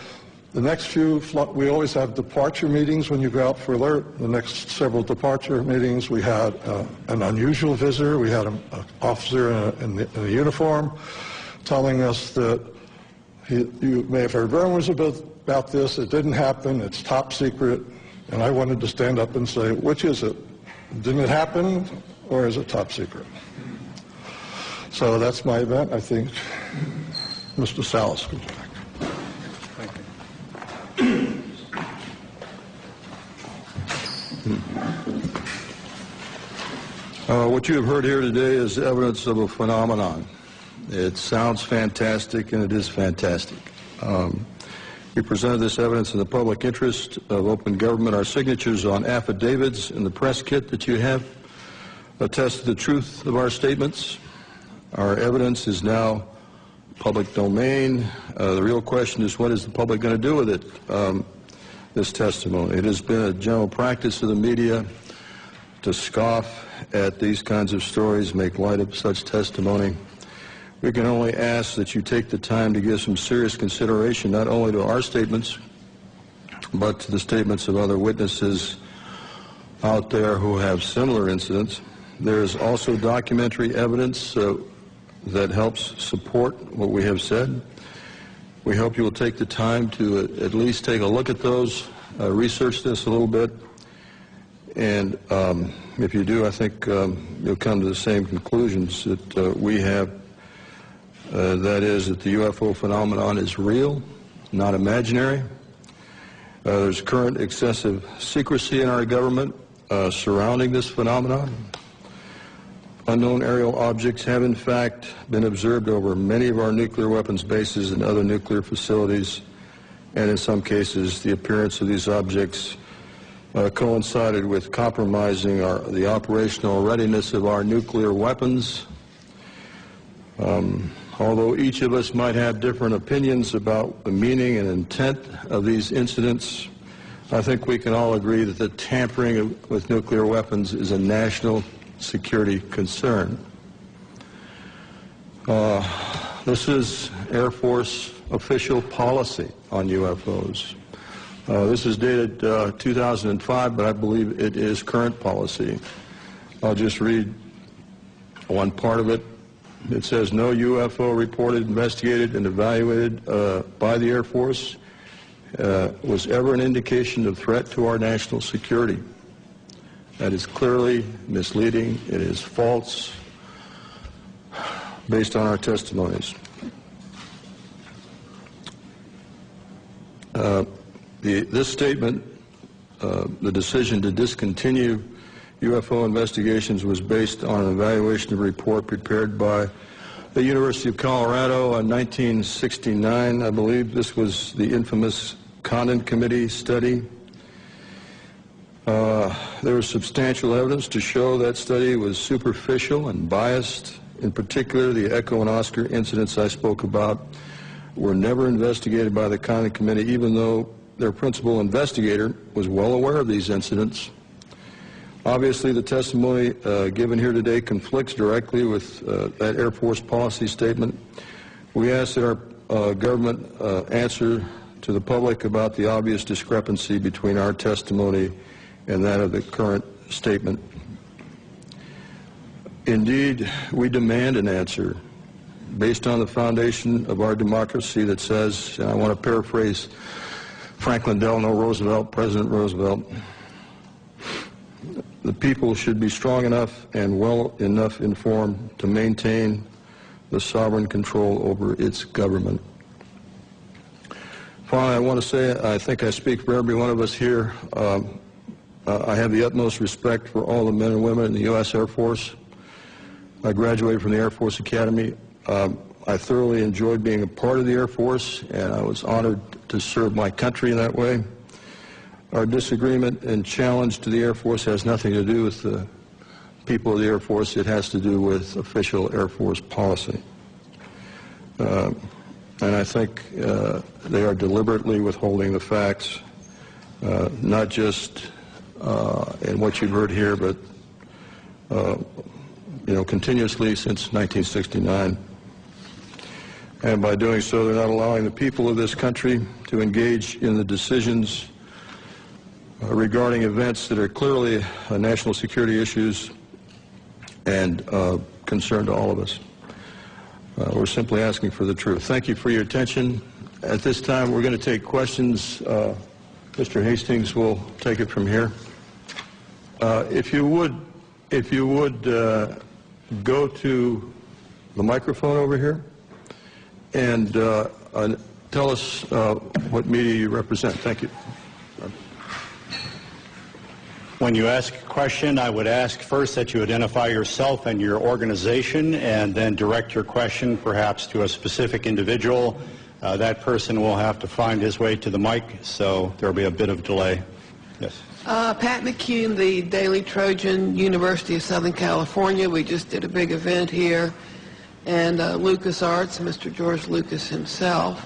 The next few, we always have departure meetings when you go out for alert. The next several departure meetings, we had an unusual visitor. We had an officer in a uniform telling us that you may have heard rumors about this. It didn't happen. It's top secret. And I wanted to stand up and say, which is it? Didn't it happen, or is it top secret? So that's my event. I think Mr. Salas could back. What you have heard here today is evidence of a phenomenon. It sounds fantastic, and it is fantastic. We presented this evidence in the public interest of open government. Our signatures on affidavits in the press kit that you have attest to the truth of our statements. Our evidence is now public domain. The real question is, what is the public going to do with it, this testimony? It has been a general practice of the media to scoff at these kinds of stories, make light of such testimony. We can only ask that you take the time to give some serious consideration not only to our statements, but to the statements of other witnesses out there who have similar incidents. There is also documentary evidence that helps support what we have said. We hope you will take the time to at least take a look at those, research this a little bit, And if you do, I think you'll come to the same conclusions that we have. That is that the UFO phenomenon is real, not imaginary. There's current excessive secrecy in our government surrounding this phenomenon. Unknown aerial objects have in fact been observed over many of our nuclear weapons bases and other nuclear facilities, and in some cases the appearance of these objects coincided with compromising the operational readiness of our nuclear weapons. Although each of us might have different opinions about the meaning and intent of these incidents, I think we can all agree that the tampering with nuclear weapons is a national security concern. This is Air Force official policy on UFOs. This is dated 2005, but I believe it is current policy. I'll just read one part of it. It says, no UFO reported, investigated, and evaluated by the Air Force was ever an indication of threat to our national security. That is clearly misleading. It is false based on our testimonies. This statement, the decision to discontinue UFO investigations, was based on an evaluation report prepared by the University of Colorado in 1969. I believe this was the infamous Condon Committee study. There was substantial evidence to show that study was superficial and biased. In particular, the Echo and Oscar incidents I spoke about were never investigated by the Condon Committee, even though their principal investigator was well aware of these incidents. Obviously, the testimony given here today conflicts directly with that Air Force policy statement. We ask that our government answer to the public about the obvious discrepancy between our testimony and that of the current statement. Indeed, we demand an answer based on the foundation of our democracy that says, and I want to paraphrase Franklin Delano Roosevelt, President Roosevelt, the people should be strong enough and well enough informed to maintain the sovereign control over its government. Finally, I want to say, I think I speak for every one of us here, I have the utmost respect for all the men and women in the U.S. Air Force. I graduated from the Air Force Academy. I thoroughly enjoyed being a part of the Air Force, and I was honored to serve my country in that way. Our disagreement and challenge to the Air Force has nothing to do with the people of the Air Force. It has to do with official Air Force policy. And I think they are deliberately withholding the facts, not just in what you've heard here, but continuously since 1969. And by doing so, they're not allowing the people of this country to engage in the decisions regarding events that are clearly national security issues and concern to all of us. We're simply asking for the truth. Thank you for your attention. At this time, we're going to take questions. Mr. Hastings will take it from here. If you would go to the microphone over here and tell us what media you represent. Thank you. When you ask a question, I would ask first that you identify yourself and your organization, and then direct your question perhaps to a specific individual. That person will have to find his way to the mic, so there will be a bit of delay. Yes. Pat McCune, the Daily Trojan, University of Southern California. We just did a big event here, and LucasArts, Mr. George Lucas himself.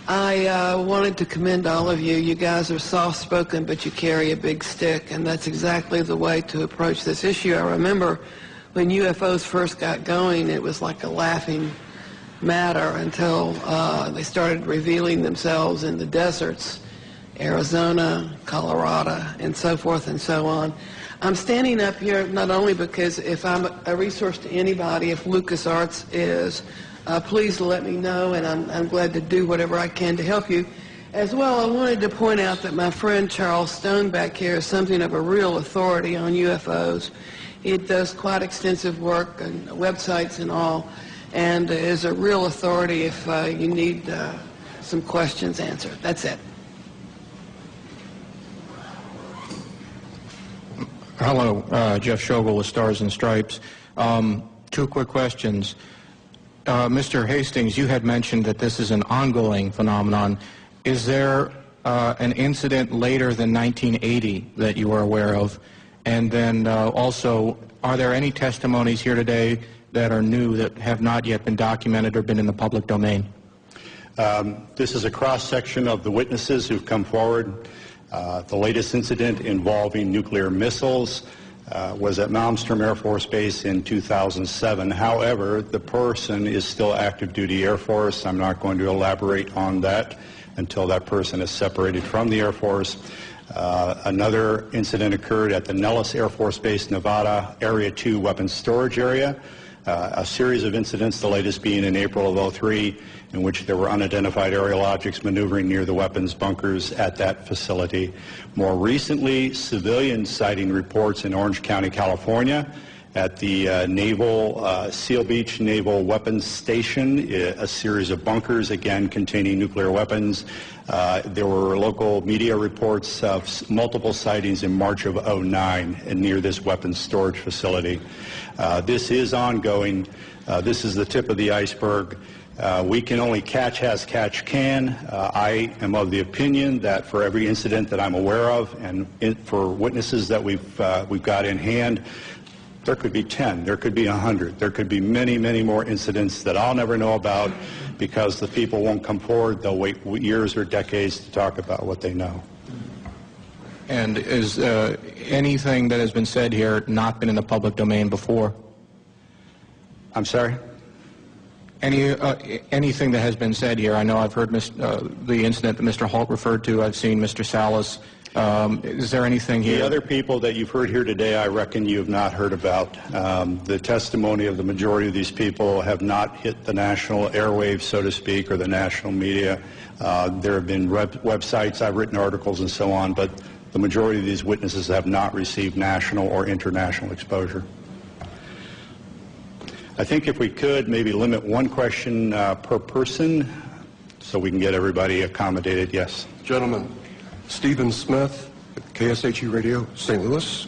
I wanted to commend all of you. You guys are soft-spoken, but you carry a big stick, and that's exactly the way to approach this issue. I remember when UFOs first got going, it was like a laughing matter until they started revealing themselves in the deserts, Arizona, Colorado, and so forth and so on. I'm standing up here not only because if I'm a resource to anybody, if LucasArts is, please let me know, and I'm glad to do whatever I can to help you. As well, I wanted to point out that my friend Charles Stone back here is something of a real authority on UFOs. He does quite extensive work on websites and all, and is a real authority if you need some questions answered. That's it. Hello, Jeff Schogel with Stars and Stripes. Two quick questions. Mr. Hastings, you had mentioned that this is an ongoing phenomenon. Is there an incident later than 1980 that you are aware of? And then also, are there any testimonies here today that are new that have not yet been documented or been in the public domain? This is a cross-section of the witnesses who've come forward. The latest incident involving nuclear missiles was at Malmstrom Air Force Base in 2007. However, the person is still active duty Air Force. I'm not going to elaborate on that until that person is separated from the Air Force. Another incident occurred at the Nellis Air Force Base, Nevada, Area 2 weapons storage area. A series of incidents, the latest being in April of 2003, in which there were unidentified aerial objects maneuvering near the weapons bunkers at that facility. More recently, civilian sighting reports in Orange County, California, at the Seal Beach Naval Weapons Station, a series of bunkers, again, containing nuclear weapons. There were local media reports of multiple sightings in March of 2009 near this weapons storage facility. This is ongoing. This is the tip of the iceberg. We can only catch as catch can. I am of the opinion that for every incident that I'm aware of, and for witnesses that we've got in hand, there could be 10, there could be 100, there could be many, many more incidents that I'll never know about because the people won't come forward. They'll wait years or decades to talk about what they know. And is anything that has been said here not been in the public domain before? I'm sorry? Anything that has been said here, I know I've heard the incident that Mr. Holt referred to, I've seen Mr. Salas. Is there anything here? The other people that you've heard here today, I reckon you have not heard about. The testimony of the majority of these people have not hit the national airwaves, so to speak, or the national media. There have been websites, I've written articles and so on, but the majority of these witnesses have not received national or international exposure. I think if we could maybe limit one question per person so we can get everybody accommodated. Yes. Gentlemen, Stephen Smith, KSHE Radio, St. Louis.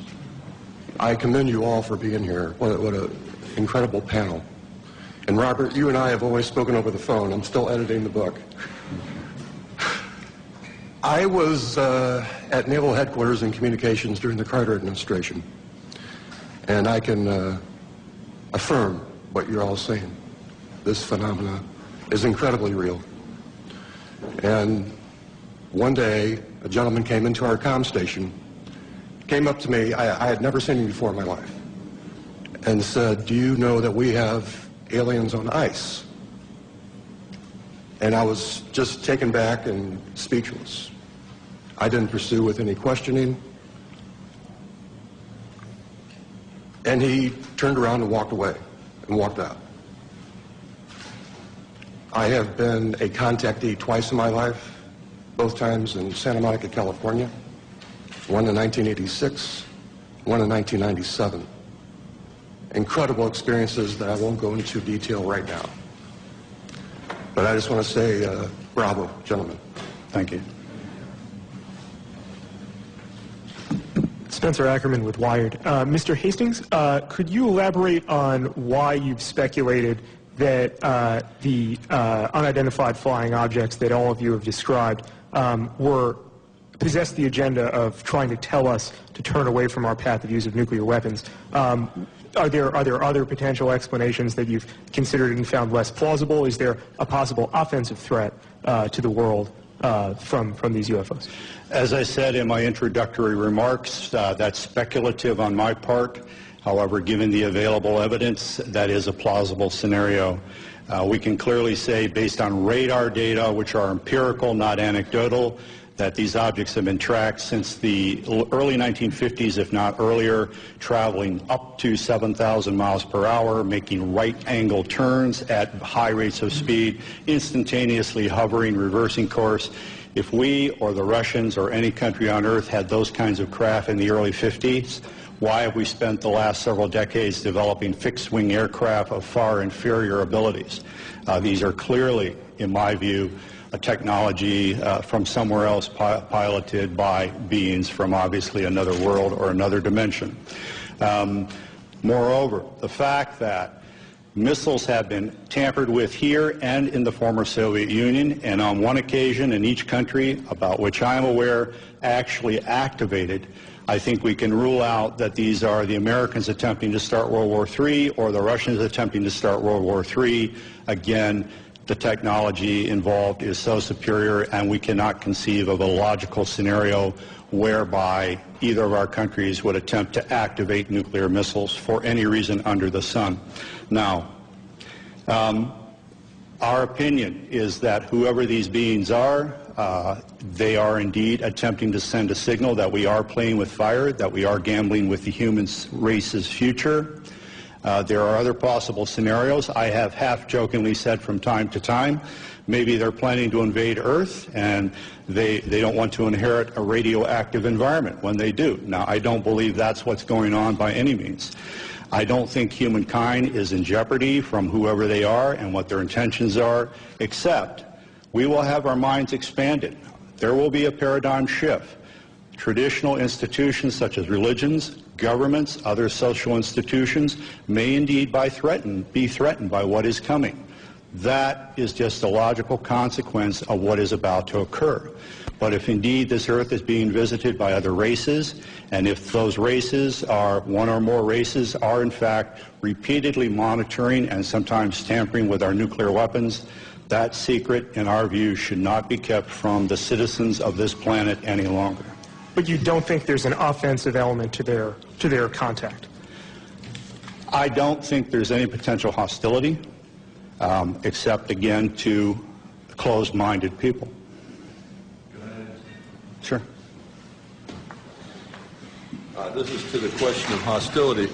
I commend you all for being here. What an incredible panel. And Robert, you and I have always spoken over the phone. I'm still editing the book. I was at Naval Headquarters in Communications during the Carter administration. And I can affirm what you're all saying. This phenomena is incredibly real. And one day, a gentleman came into our comm station, came up to me, I had never seen him before in my life, and said, "Do you know that we have aliens on ice?" And I was just taken back and speechless. I didn't pursue with any questioning. And he turned around and walked away and walked out. I have been a contactee twice in my life, both times in Santa Monica, California, one in 1986, one in 1997. Incredible experiences that I won't go into detail right now. But I just want to say, bravo, gentlemen. Thank you. Spencer Ackerman with Wired. Mr. Hastings, could you elaborate on why you've speculated that the unidentified flying objects that all of you have described possessed the agenda of trying to tell us to turn away from our path of use of nuclear weapons? Are there other potential explanations that you've considered and found less plausible? Is there a possible offensive threat to the world from these UFOs? As I said in my introductory remarks, that's speculative on my part. However, given the available evidence, that is a plausible scenario. We can clearly say, based on radar data, which are empirical, not anecdotal, that these objects have been tracked since the early 1950s, if not earlier, traveling up to 7,000 miles per hour, making right-angle turns at high rates of speed, instantaneously hovering, reversing course. If we or the Russians or any country on earth had those kinds of craft in the early 50s, why have we spent the last several decades developing fixed-wing aircraft of far inferior abilities? These are clearly, in my view, a technology from somewhere else piloted by beings from obviously another world or another dimension. Moreover, the fact that missiles have been tampered with here and in the former Soviet Union, and on one occasion in each country, about which I am aware, actually activated, I think we can rule out that these are the Americans attempting to start World War III or the Russians attempting to start World War III. Again, the technology involved is so superior, and we cannot conceive of a logical scenario whereby either of our countries would attempt to activate nuclear missiles for any reason under the sun. Now, our opinion is that whoever these beings are, they are indeed attempting to send a signal that we are playing with fire, that we are gambling with the human race's future. There are other possible scenarios. I have half-jokingly said from time to time, maybe they're planning to invade Earth and they don't want to inherit a radioactive environment when they do. Now, I don't believe that's what's going on by any means. I don't think humankind is in jeopardy from whoever they are and what their intentions are, except we will have our minds expanded. There will be a paradigm shift. Traditional institutions such as religions, governments, other social institutions may indeed be threatened by what is coming. That is just a logical consequence of what is about to occur. But if indeed this earth is being visited by other races, and if those races are, one or more races, are in fact repeatedly monitoring and sometimes tampering with our nuclear weapons, that secret, in our view, should not be kept from the citizens of this planet any longer. But you don't think there's an offensive element to their contact? I don't think there's any potential hostility, except, again, to closed-minded people. Sure. This is to the question of hostility.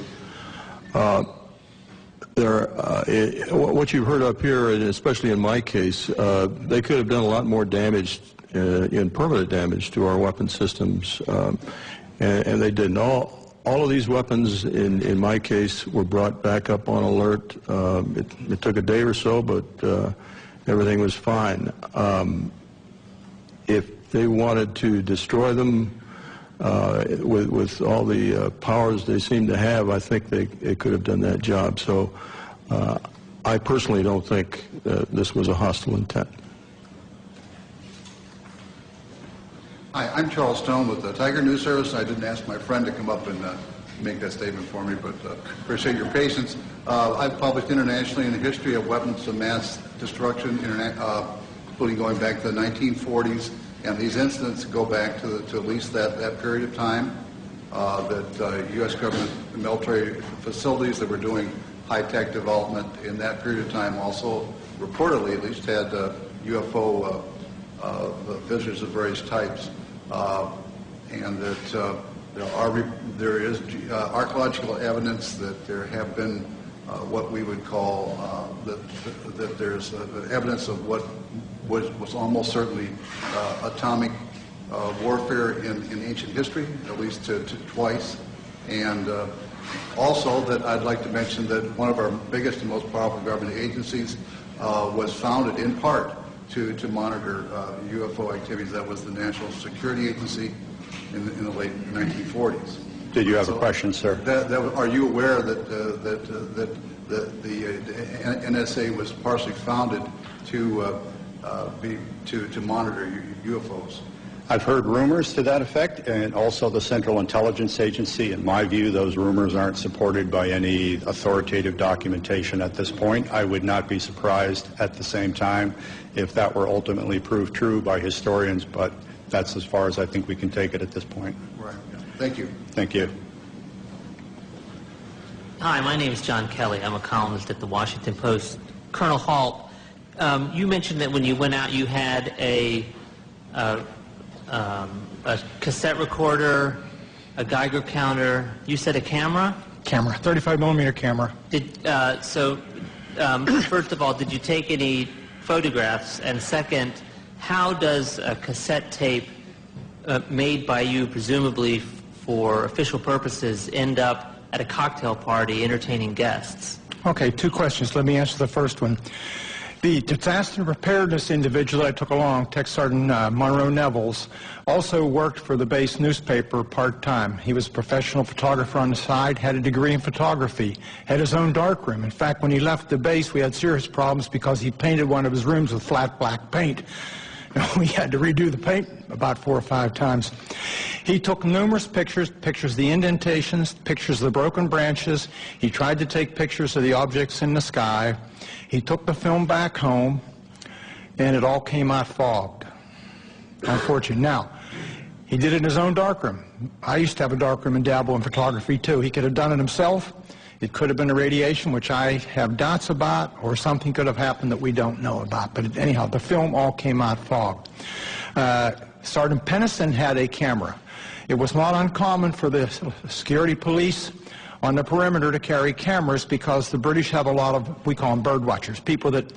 What you've heard up here, and especially in my case, they could have done a lot more damage, in permanent damage to our weapon systems, and they didn't. All of these weapons, in my case, were brought back up on alert. It took a day or so, but everything was fine. If they wanted to destroy them with all the powers they seem to have, I think they could have done that job. So I personally don't think this was a hostile intent. Hi, I'm Charles Stone with the Tiger News Service. I didn't ask my friend to come up and make that statement for me, but appreciate your patience. I've published internationally in the history of weapons of mass destruction, including going back to the 1940s, and these incidents go back to at least that period of time, that U.S. government military facilities that were doing high-tech development in that period of time also reportedly at least had UFO visitors of various types, and that there is archaeological evidence that there have been what we would call that there's evidence of what was almost certainly atomic warfare in ancient history, at least twice, and also that I'd like to mention that one of our biggest and most powerful government agencies was founded in part to monitor UFO activities. That was the National Security Agency in the late 1940s. Did you have a question, sir? Are you aware that the NSA was partially founded to monitor UFOs? I've heard rumors to that effect, and also the Central Intelligence Agency. In my view, those rumors aren't supported by any authoritative documentation at this point. I would not be surprised at the same time if that were ultimately proved true by historians, but that's as far as I think we can take it at this point. Right. Thank you. Thank you. Hi, my name is John Kelly. I'm a columnist at the Washington Post. Colonel Halt, you mentioned that when you went out you had a cassette recorder, a Geiger counter. You said a camera? Camera, 35 millimeter camera. First of all, did you take any photographs? And second, how does a cassette tape made by you, presumably for official purposes, end up at a cocktail party entertaining guests? Okay, two questions. Let me answer the first one. The disaster preparedness individual I took along, Tech Sergeant Monroe Nevels, also worked for the base newspaper part-time. He was a professional photographer on the side, had a degree in photography, had his own darkroom. In fact, when he left the base, we had serious problems because he painted one of his rooms with flat black paint. We had to redo the paint about 4 or 5 times. He took numerous pictures of the indentations, pictures of the broken branches. He tried to take pictures of the objects in the sky. He took the film back home, and it all came out fogged. Unfortunately. Now, he did it in his own darkroom. I used to have a darkroom and dabble in photography, too. He could have done it himself. It could have been a radiation, which I have doubts about, or something could have happened that we don't know about. But anyhow, the film all came out fogged. Sergeant Pennison had a camera. It was not uncommon for the security police on the perimeter to carry cameras because the British have a lot of, we call them bird watchers, people that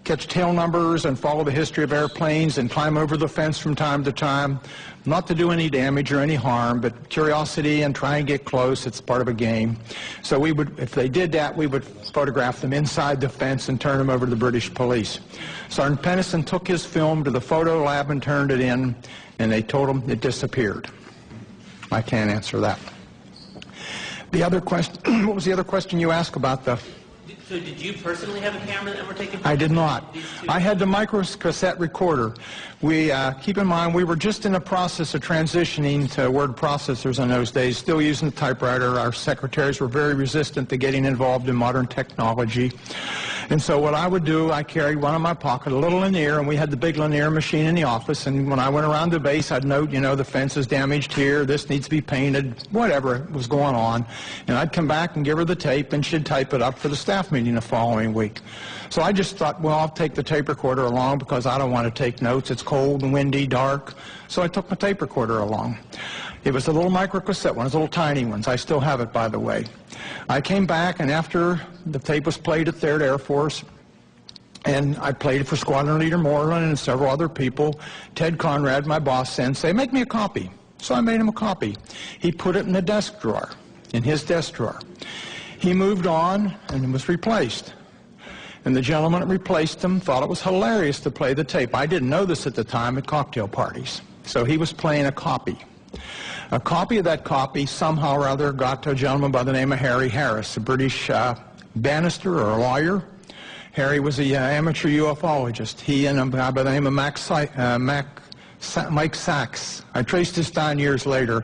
catch tail numbers and follow the history of airplanes and climb over the fence from time to time, not to do any damage or any harm, but curiosity and try and get close. It's part of a game. So we would, if they did that, we would photograph them inside the fence and turn them over to the British police. Sergeant Pennison took his film to the photo lab and turned it in, and they told him it disappeared. I can't answer that. The other question, what was the other question you asked about the... So did you personally have a camera that were taking pictures? I did not. I had the microcassette recorder. We, keep in mind, we were just in the process of transitioning to word processors in those days, still using the typewriter. Our secretaries were very resistant to getting involved in modern technology. And so what I would do, I carried one in my pocket, a little linear, and we had the big linear machine in the office, and when I went around the base, I'd note, you know, the fence is damaged here, this needs to be painted, whatever was going on. And I'd come back and give her the tape, and she'd type it up for the staff meeting the following week. So I just thought, well, I'll take the tape recorder along because I don't want to take notes. It's cold and windy, dark. So I took my tape recorder along. It was a little microcassette one, little tiny ones. I still have it, by the way. I came back, and after the tape was played at 3rd Air Force, and I played it for Squadron Leader Moreland and several other people, Ted Conrad, my boss, said, make me a copy. So I made him a copy. He put it in the desk drawer, in his desk drawer. He moved on, and it was replaced. And the gentleman that replaced him thought it was hilarious to play the tape. I didn't know this at the time at cocktail parties. So he was playing a copy. A copy of that copy somehow or other got to a gentleman by the name of Harry Harris, a British barrister or a lawyer. Harry was an amateur ufologist. He and a guy by the name of Mike Sachs. I traced this down years later.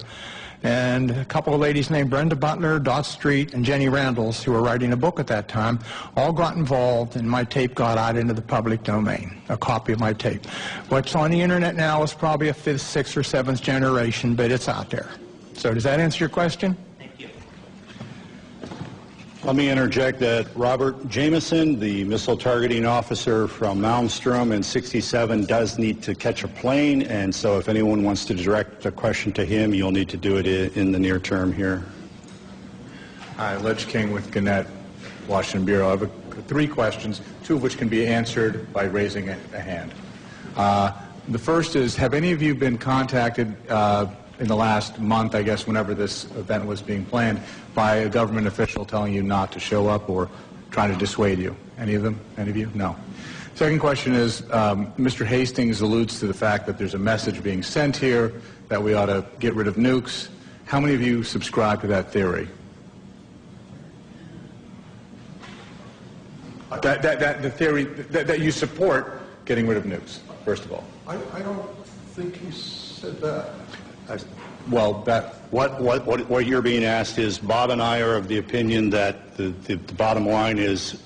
And a couple of ladies named Brenda Butler, Dot Street, and Jenny Randalls, who were writing a book at that time, all got involved, and my tape got out into the public domain, a copy of my tape. What's on the internet now is probably a 5th, 6th, or 7th generation, but it's out there. So does that answer your question? Thank you. Let me interject that Robert Jameson, the missile targeting officer from Malmstrom in '67, does need to catch a plane, and so if anyone wants to direct a question to him, you'll need to do it in the near term here. Hi, Ledge King with Gannett, Washington Bureau. I have 3 questions, 2 of which can be answered by raising a hand. The first is, have any of you been contacted in the last month, I guess, whenever this event was being planned, by a government official telling you not to show up or trying to dissuade you? Any of them? Any of you? No. Second question is, Mr. Hastings alludes to the fact that there's a message being sent here that we ought to get rid of nukes. How many of you subscribe to that theory? The theory that you support getting rid of nukes, first of all. I don't think he said that. Well, what you're being asked is, Bob and I are of the opinion that the bottom line is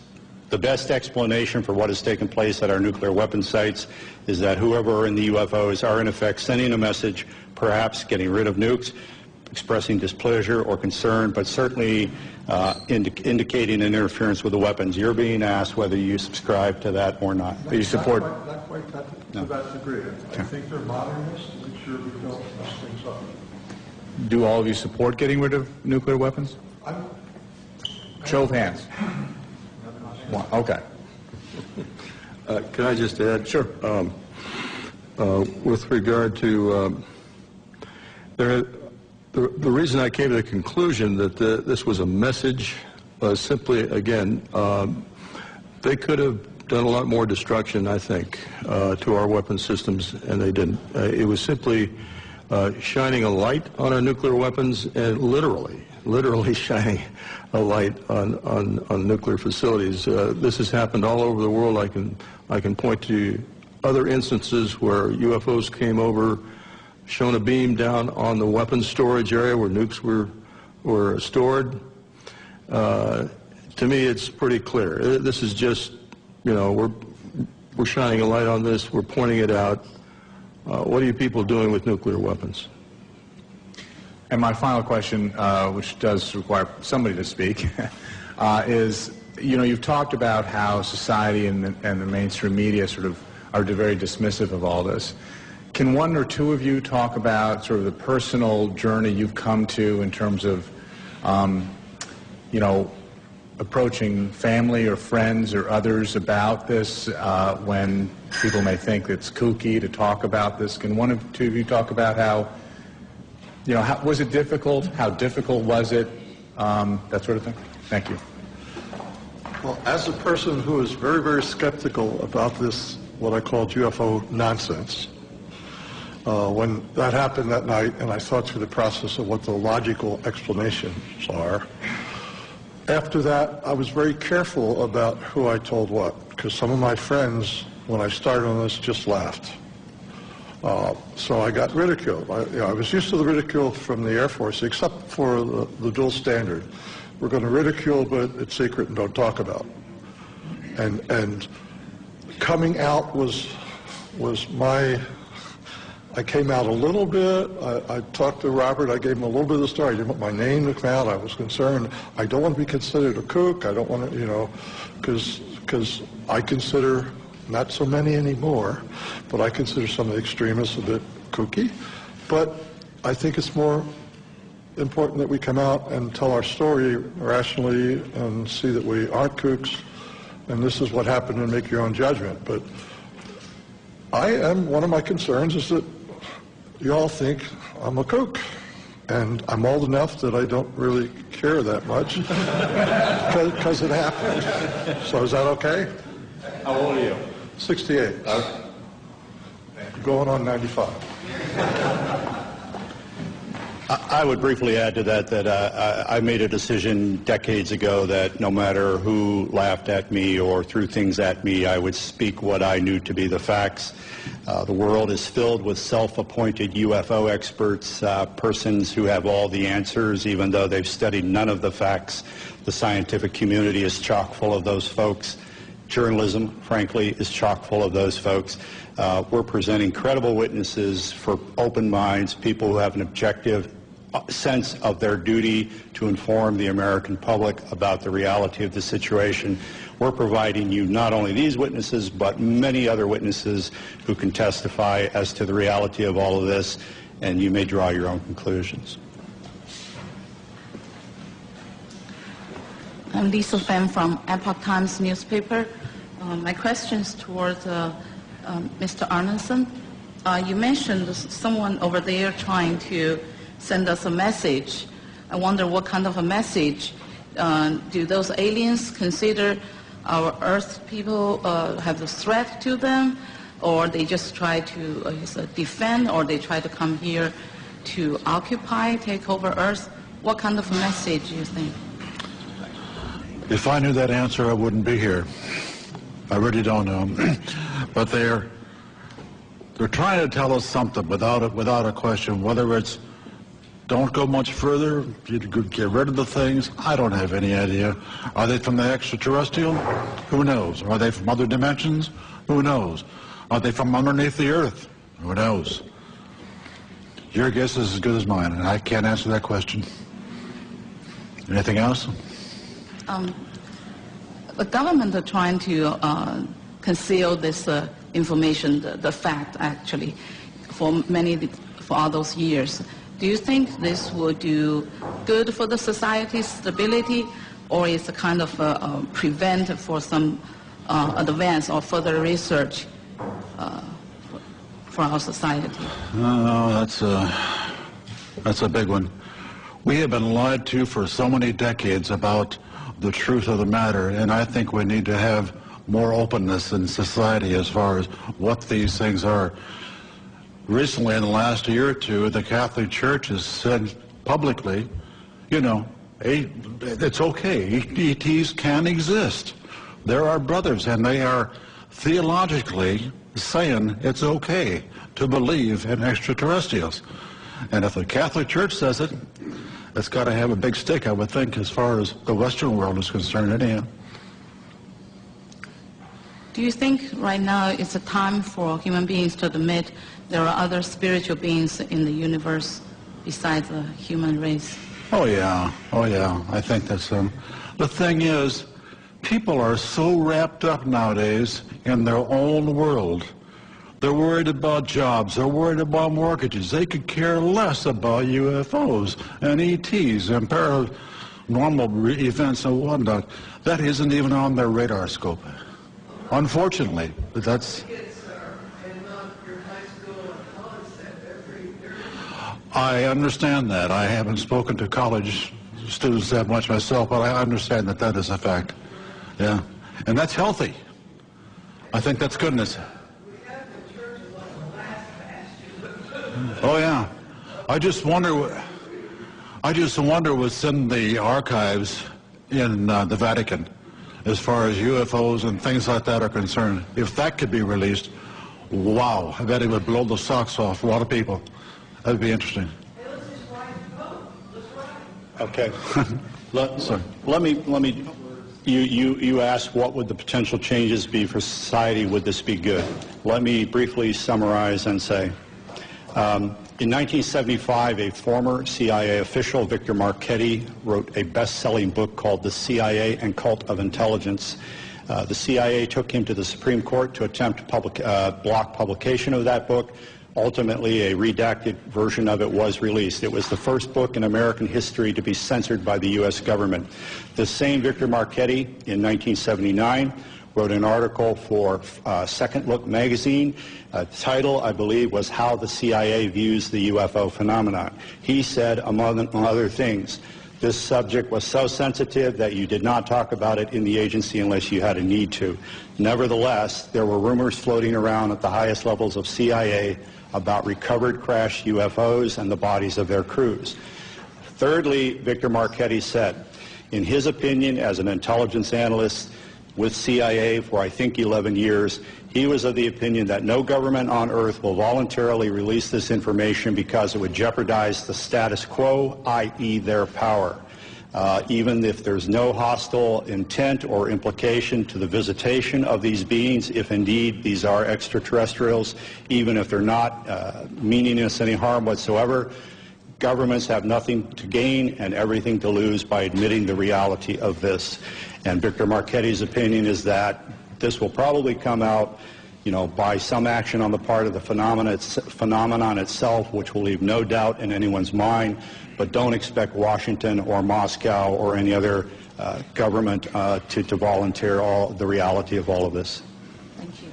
the best explanation for what has taken place at our nuclear weapon sites is that whoever are in the UFOs are in effect sending a message, perhaps getting rid of nukes, expressing displeasure or concern, but certainly indicating an interference with the weapons. You're being asked whether you subscribe to that or not. You support? Not quite to that degree. I think they're modernists to make sure we don't mess things up. Do all of you support getting rid of nuclear weapons? Show of hands. Okay. Can I just add? Sure. with regard to the reason I came to the conclusion that this was a message was simply, again, they could have done a lot more destruction, I think, to our weapon systems, and they didn't. It was simply shining a light on our nuclear weapons, and literally shining a light on nuclear facilities. This has happened all over the world. I can point to other instances where UFOs came over, shone a beam down on the weapons storage area where nukes were stored. To me, it's pretty clear. This is just, we're shining a light on this. We're pointing it out. What are you people doing with nuclear weapons? And my final question, which does require somebody to speak, is, you've talked about how society and the mainstream media sort of are very dismissive of all this. Can one or two of you talk about sort of the personal journey you've come to in terms of, approaching family or friends or others about this when people may think it's kooky to talk about this? Can one or two of you talk about how, was it difficult? How difficult was it? That sort of thing. Thank you. Well, as a person who is very, very skeptical about this, what I call UFO nonsense, when that happened that night and I thought through the process of what the logical explanations are, after that I was very careful about who I told what, because some of my friends, when I started on this, just laughed. So I got ridiculed. I was used to the ridicule from the Air Force, except for the dual standard. We're going to ridicule, but it's secret and don't talk about. And coming out was my, I came out a little bit. I talked to Robert. I gave him a little bit of the story. I didn't want my name to come out. I was concerned. I don't want to be considered a kook. I don't want to, because I consider, not so many anymore, but I consider some of the extremists a bit kooky. But I think it's more important that we come out and tell our story rationally and see that we aren't kooks, and this is what happened, and make your own judgment. But one of my concerns is that you all think I'm a kook, and I'm old enough that I don't really care that much because it happened. So is that okay? How old are you? 68. Going on 95. I would briefly add to that I made a decision decades ago that no matter who laughed at me or threw things at me, I would speak what I knew to be the facts. The world is filled with self-appointed UFO experts, persons who have all the answers, even though they've studied none of the facts. The scientific community is chock full of those folks. Journalism, frankly, is chock full of those folks. We're presenting credible witnesses for open minds, people who have an objective sense of their duty to inform the American public about the reality of the situation. We're providing you not only these witnesses, but many other witnesses who can testify as to the reality of all of this, and you may draw your own conclusions. I'm Lisa Fan from Epoch Times newspaper. My question is towards Mr. Arneson. You mentioned someone over there trying to send us a message. I wonder what kind of a message. Do those aliens consider our Earth people have a threat to them, or they just try to defend, or they try to come here to occupy, take over Earth? What kind of a message do you think? If I knew that answer, I wouldn't be here. I really don't know. But they're trying to tell us something without a question. Whether it's don't go much further, get rid of the things, I don't have any idea. Are they from the extraterrestrial? Who knows? Are they from other dimensions? Who knows? Are they from underneath the Earth? Who knows? Your guess is as good as mine, and I can't answer that question. Anything else? The government are trying to conceal this information, the fact actually, for all those years. Do you think this will do good for the society's stability, or is it kind of prevent for some advance or further research for our society? That's a big one. We have been lied to for so many decades about the truth of the matter, and I think we need to have more openness in society as far as what these things are. Recently, in the last year or two, the Catholic Church has said publicly, you know, it's okay. ETs can exist. They're our brothers, and they are theologically saying it's okay to believe in extraterrestrials. And if the Catholic Church says it, it's got to have a big stick, I would think, as far as the Western world is concerned anyhow. Do you think right now it's a time for human beings to admit there are other spiritual beings in the universe besides the human race? Oh yeah, I think that's the thing is, people are so wrapped up nowadays in their own world. They're worried about jobs, they're worried about mortgages. They could care less about UFOs and ETs and paranormal events and whatnot. That isn't even on their radar scope. Unfortunately, that's... I understand that. I haven't spoken to college students that much myself, but I understand that that is a fact. Yeah. And that's healthy. I think that's goodness. Oh, yeah. I just wonder what's in the archives in the Vatican as far as UFOs and things like that are concerned. If that could be released, wow, I bet it would blow the socks off a lot of people. That'd be interesting. Okay. Let me. You asked what would the potential changes be for society? Would this be good? Let me briefly summarize and say, in 1975, a former CIA official, Victor Marchetti, wrote a best-selling book called The CIA and Cult of Intelligence. The CIA took him to the Supreme Court to attempt block publication of that book. Ultimately, a redacted version of it was released. It was the first book in American history to be censored by the U.S. government. The same Victor Marchetti, in 1979, wrote an article for Second Look magazine. The title, I believe, was How the CIA Views the UFO Phenomenon. He said, among other things, this subject was so sensitive that you did not talk about it in the agency unless you had a need to. Nevertheless, there were rumors floating around at the highest levels of CIA about recovered crashed UFOs and the bodies of their crews. Thirdly, Victor Marchetti said, in his opinion, as an intelligence analyst with CIA for I think 11 years, he was of the opinion that no government on earth will voluntarily release this information because it would jeopardize the status quo, i.e. their power. Even if there's no hostile intent or implication to the visitation of these beings, if indeed these are extraterrestrials, even if they're not meaning us any harm whatsoever, governments have nothing to gain and everything to lose by admitting the reality of this. And Victor Marchetti's opinion is that this will probably come out, you know, by some action on the part of the phenomenon itself, which will leave no doubt in anyone's mind. But don't expect Washington or Moscow or any other government to volunteer the reality of all of this. Thank you.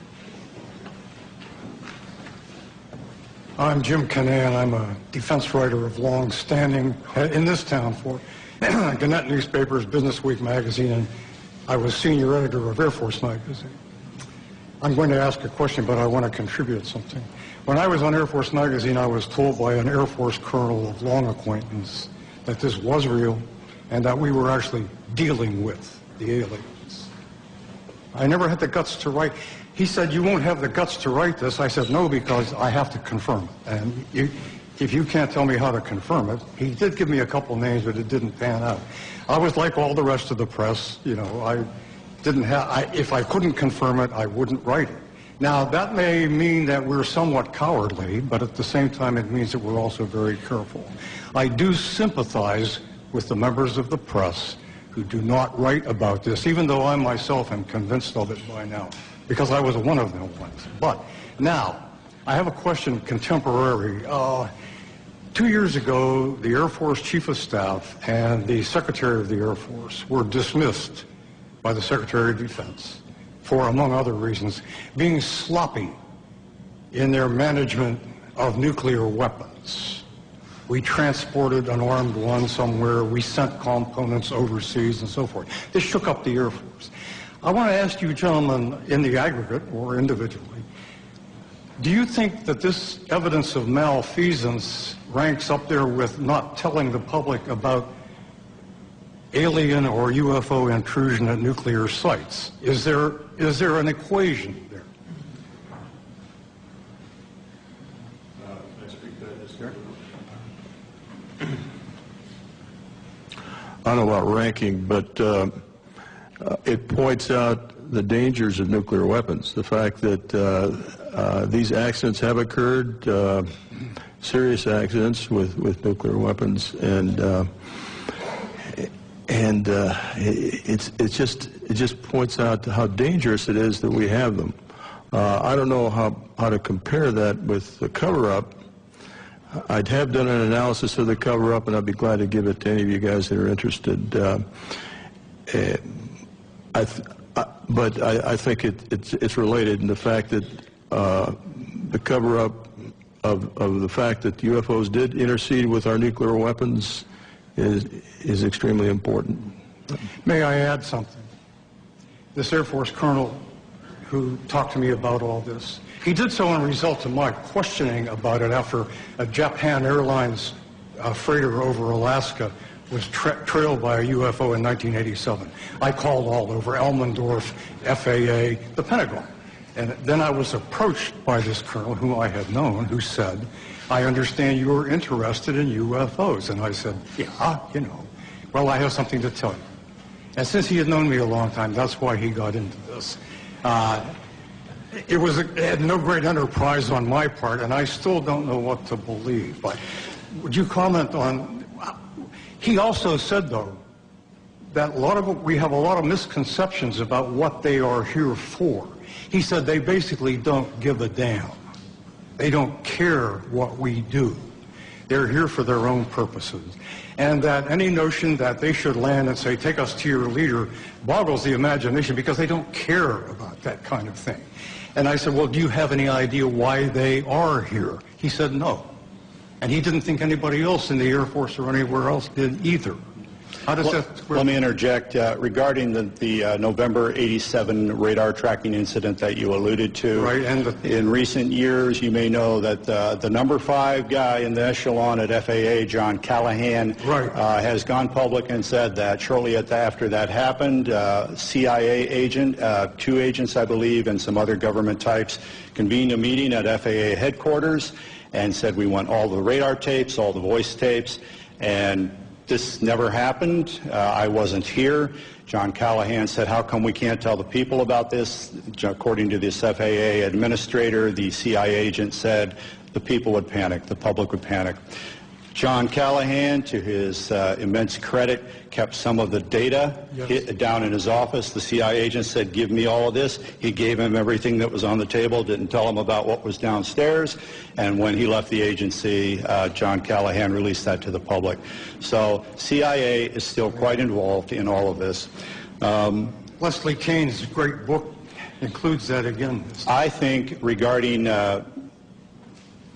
I'm Jim Canan. I'm a defense writer of long standing in this town for Gannett Newspaper's Business Week magazine, and I was senior editor of Air Force magazine. I'm going to ask a question, but I want to contribute something. When I was on Air Force magazine, I was told by an Air Force colonel of long acquaintance that this was real and that we were actually dealing with the aliens. I never had the guts to write. He said, you won't have the guts to write this. I said, no, because I have to confirm it. And if you can't tell me how to confirm it, he did give me a couple names, but it didn't pan out. I was like all the rest of the press, you know, if I couldn't confirm it, I wouldn't write it. Now, that may mean that we're somewhat cowardly, but at the same time, it means that we're also very careful. I do sympathize with the members of the press who do not write about this, even though I myself am convinced of it by now, because I was one of them once. But now, I have a question contemporary. 2 years ago, the Air Force Chief of Staff and the Secretary of the Air Force were dismissed by the Secretary of Defense for, among other reasons, being sloppy in their management of nuclear weapons. We transported an armed one somewhere, we sent components overseas and so forth. This shook up the Air Force. I want to ask you gentlemen, in the aggregate or individually, do you think that this evidence of malfeasance ranks up there with not telling the public about alien or UFO intrusion at nuclear sites? Is there an equation there? I don't know about ranking, but it points out the dangers of nuclear weapons. The fact that these accidents have occurred, serious accidents with nuclear weapons, and it just points out how dangerous it is that we have them. I don't know how to compare that with the cover-up. I have done an analysis of the cover-up, and I'd be glad to give it to any of you guys that are interested. But I think it's related in the fact that the cover-up of the fact that the UFOs did intercede with our nuclear weapons is extremely important. May I add something? This Air Force colonel who talked to me about all this, he did so in result of my questioning about it after a Japan Airlines freighter over Alaska was trailed by a UFO in 1987. I called all over, Elmendorf, FAA, the Pentagon. And then I was approached by this colonel whom I had known, who said, I understand you are interested in UFOs. And I said, yeah, you know. Well, I have something to tell you. And since he had known me a long time, that's why he got into this. It had no great enterprise on my part, and I still don't know what to believe. But would you comment on... He also said, though, that we have a lot of misconceptions about what they are here for. He said they basically don't give a damn. They don't care what we do. They're here for their own purposes. And that any notion that they should land and say, take us to your leader, boggles the imagination because they don't care about that kind of thing. And I said, well, do you have any idea why they are here? He said, no. And he didn't think anybody else in the Air Force or anywhere else did either. How does that... Let me interject. Regarding the November 87 radar tracking incident that you alluded to, right, and in recent years, you may know that the number 5 guy in the echelon at FAA, John Callahan, right, has gone public and said that shortly after that happened, CIA agent, 2 agents, I believe, and some other government types convened a meeting at FAA headquarters and said we want all the radar tapes, all the voice tapes, and this never happened. I wasn't here. John Callahan said, how come we can't tell the people about this? According to this FAA administrator, the CIA agent said the people would panic, the public would panic. John Callahan, to his immense credit, kept some of the data down in his office. The CIA agent said, give me all of this. He gave him everything that was on the table, didn't tell him about what was downstairs. And when he left the agency, John Callahan released that to the public. So CIA is still quite involved in all of this. Leslie Kane's great book includes that again. I think regarding...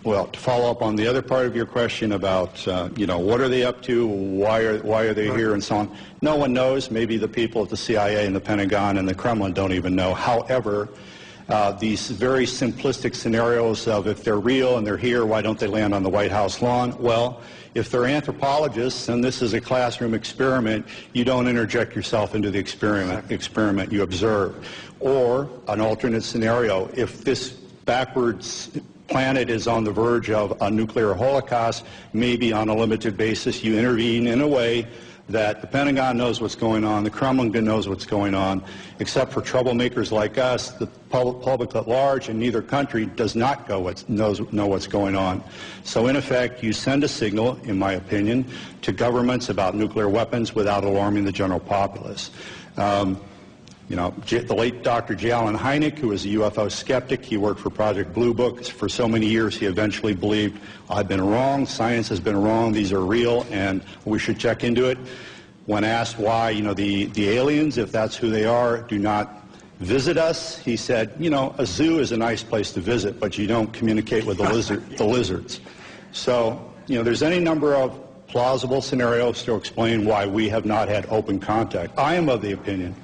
well, to follow up on the other part of your question about, what are they up to, why are they here, and so on, no one knows. Maybe the people at the CIA and the Pentagon and the Kremlin don't even know. However, these very simplistic scenarios of if they're real and they're here, why don't they land on the White House lawn? Well, if they're anthropologists and this is a classroom experiment, you don't interject yourself into the experiment, you observe. Or an alternate scenario, if this backwards planet is on the verge of a nuclear holocaust, maybe on a limited basis you intervene in a way that the Pentagon knows what's going on, the Kremlin knows what's going on, except for troublemakers like us, the public at large in neither country does not know what's going on. So in effect, you send a signal, in my opinion, to governments about nuclear weapons without alarming the general populace. The late Dr. J. Allen Hynek, who was a UFO skeptic, he worked for Project Blue Book for so many years, he eventually believed, I've been wrong, science has been wrong, these are real, and we should check into it. When asked why, the aliens, if that's who they are, do not visit us. He said, you know, a zoo is a nice place to visit, but you don't communicate with the lizards. So, you know, there's any number of plausible scenarios to explain why we have not had open contact. I am of the opinion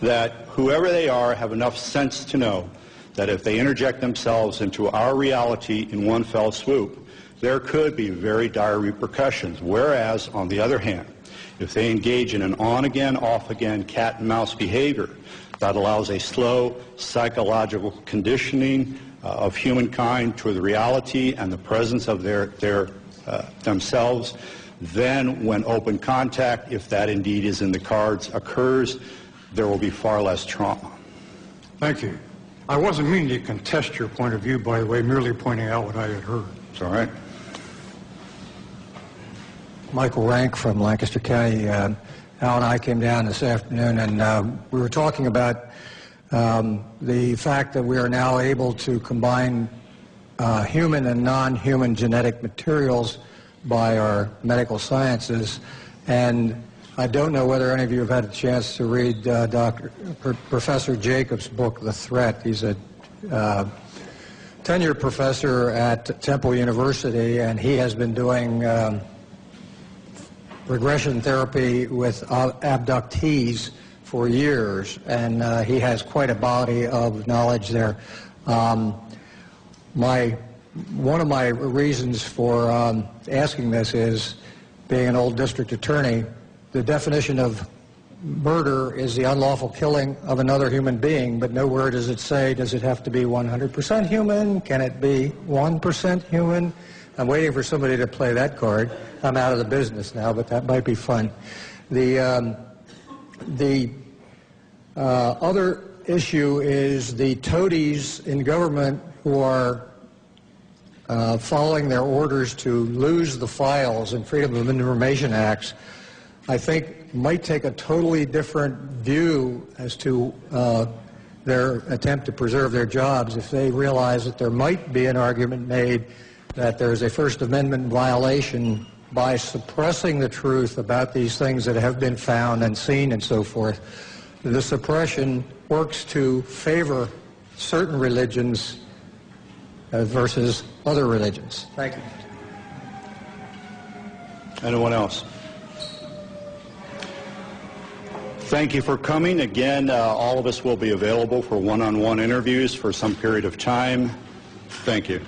that whoever they are have enough sense to know that if they interject themselves into our reality in one fell swoop, there could be very dire repercussions. Whereas, on the other hand, if they engage in an on-again, off-again cat-and-mouse behavior that allows a slow psychological conditioning of humankind to the reality and the presence of themselves, then when open contact, if that indeed is in the cards, occurs, there will be far less trauma. Thank you. I wasn't meaning to contest your point of view, by the way, merely pointing out what I had heard. It's all right. Michael Rank from Lancaster County. Al and I came down this afternoon, and we were talking about the fact that we are now able to combine human and non-human genetic materials by our medical sciences. And I don't know whether any of you have had a chance to read Professor Jacobs' book, The Threat. He's a tenured professor at Temple University, and he has been doing regression therapy with abductees for years, and he has quite a body of knowledge there. One of my reasons for asking this is, being an old district attorney, the definition of murder is the unlawful killing of another human being, but nowhere does it say, does it have to be 100% human? Can it be 1% human? I'm waiting for somebody to play that card. I'm out of the business now, but that might be fun. The other issue is the toadies in government who are following their orders to lose the files in Freedom of Information Acts, I think might take a totally different view as to their attempt to preserve their jobs if they realize that there might be an argument made that there's a First Amendment violation by suppressing the truth about these things that have been found and seen and so forth. The suppression works to favor certain religions versus other religions. Thank you. Anyone else? Thank you for coming. Again, all of us will be available for one-on-one interviews for some period of time. Thank you.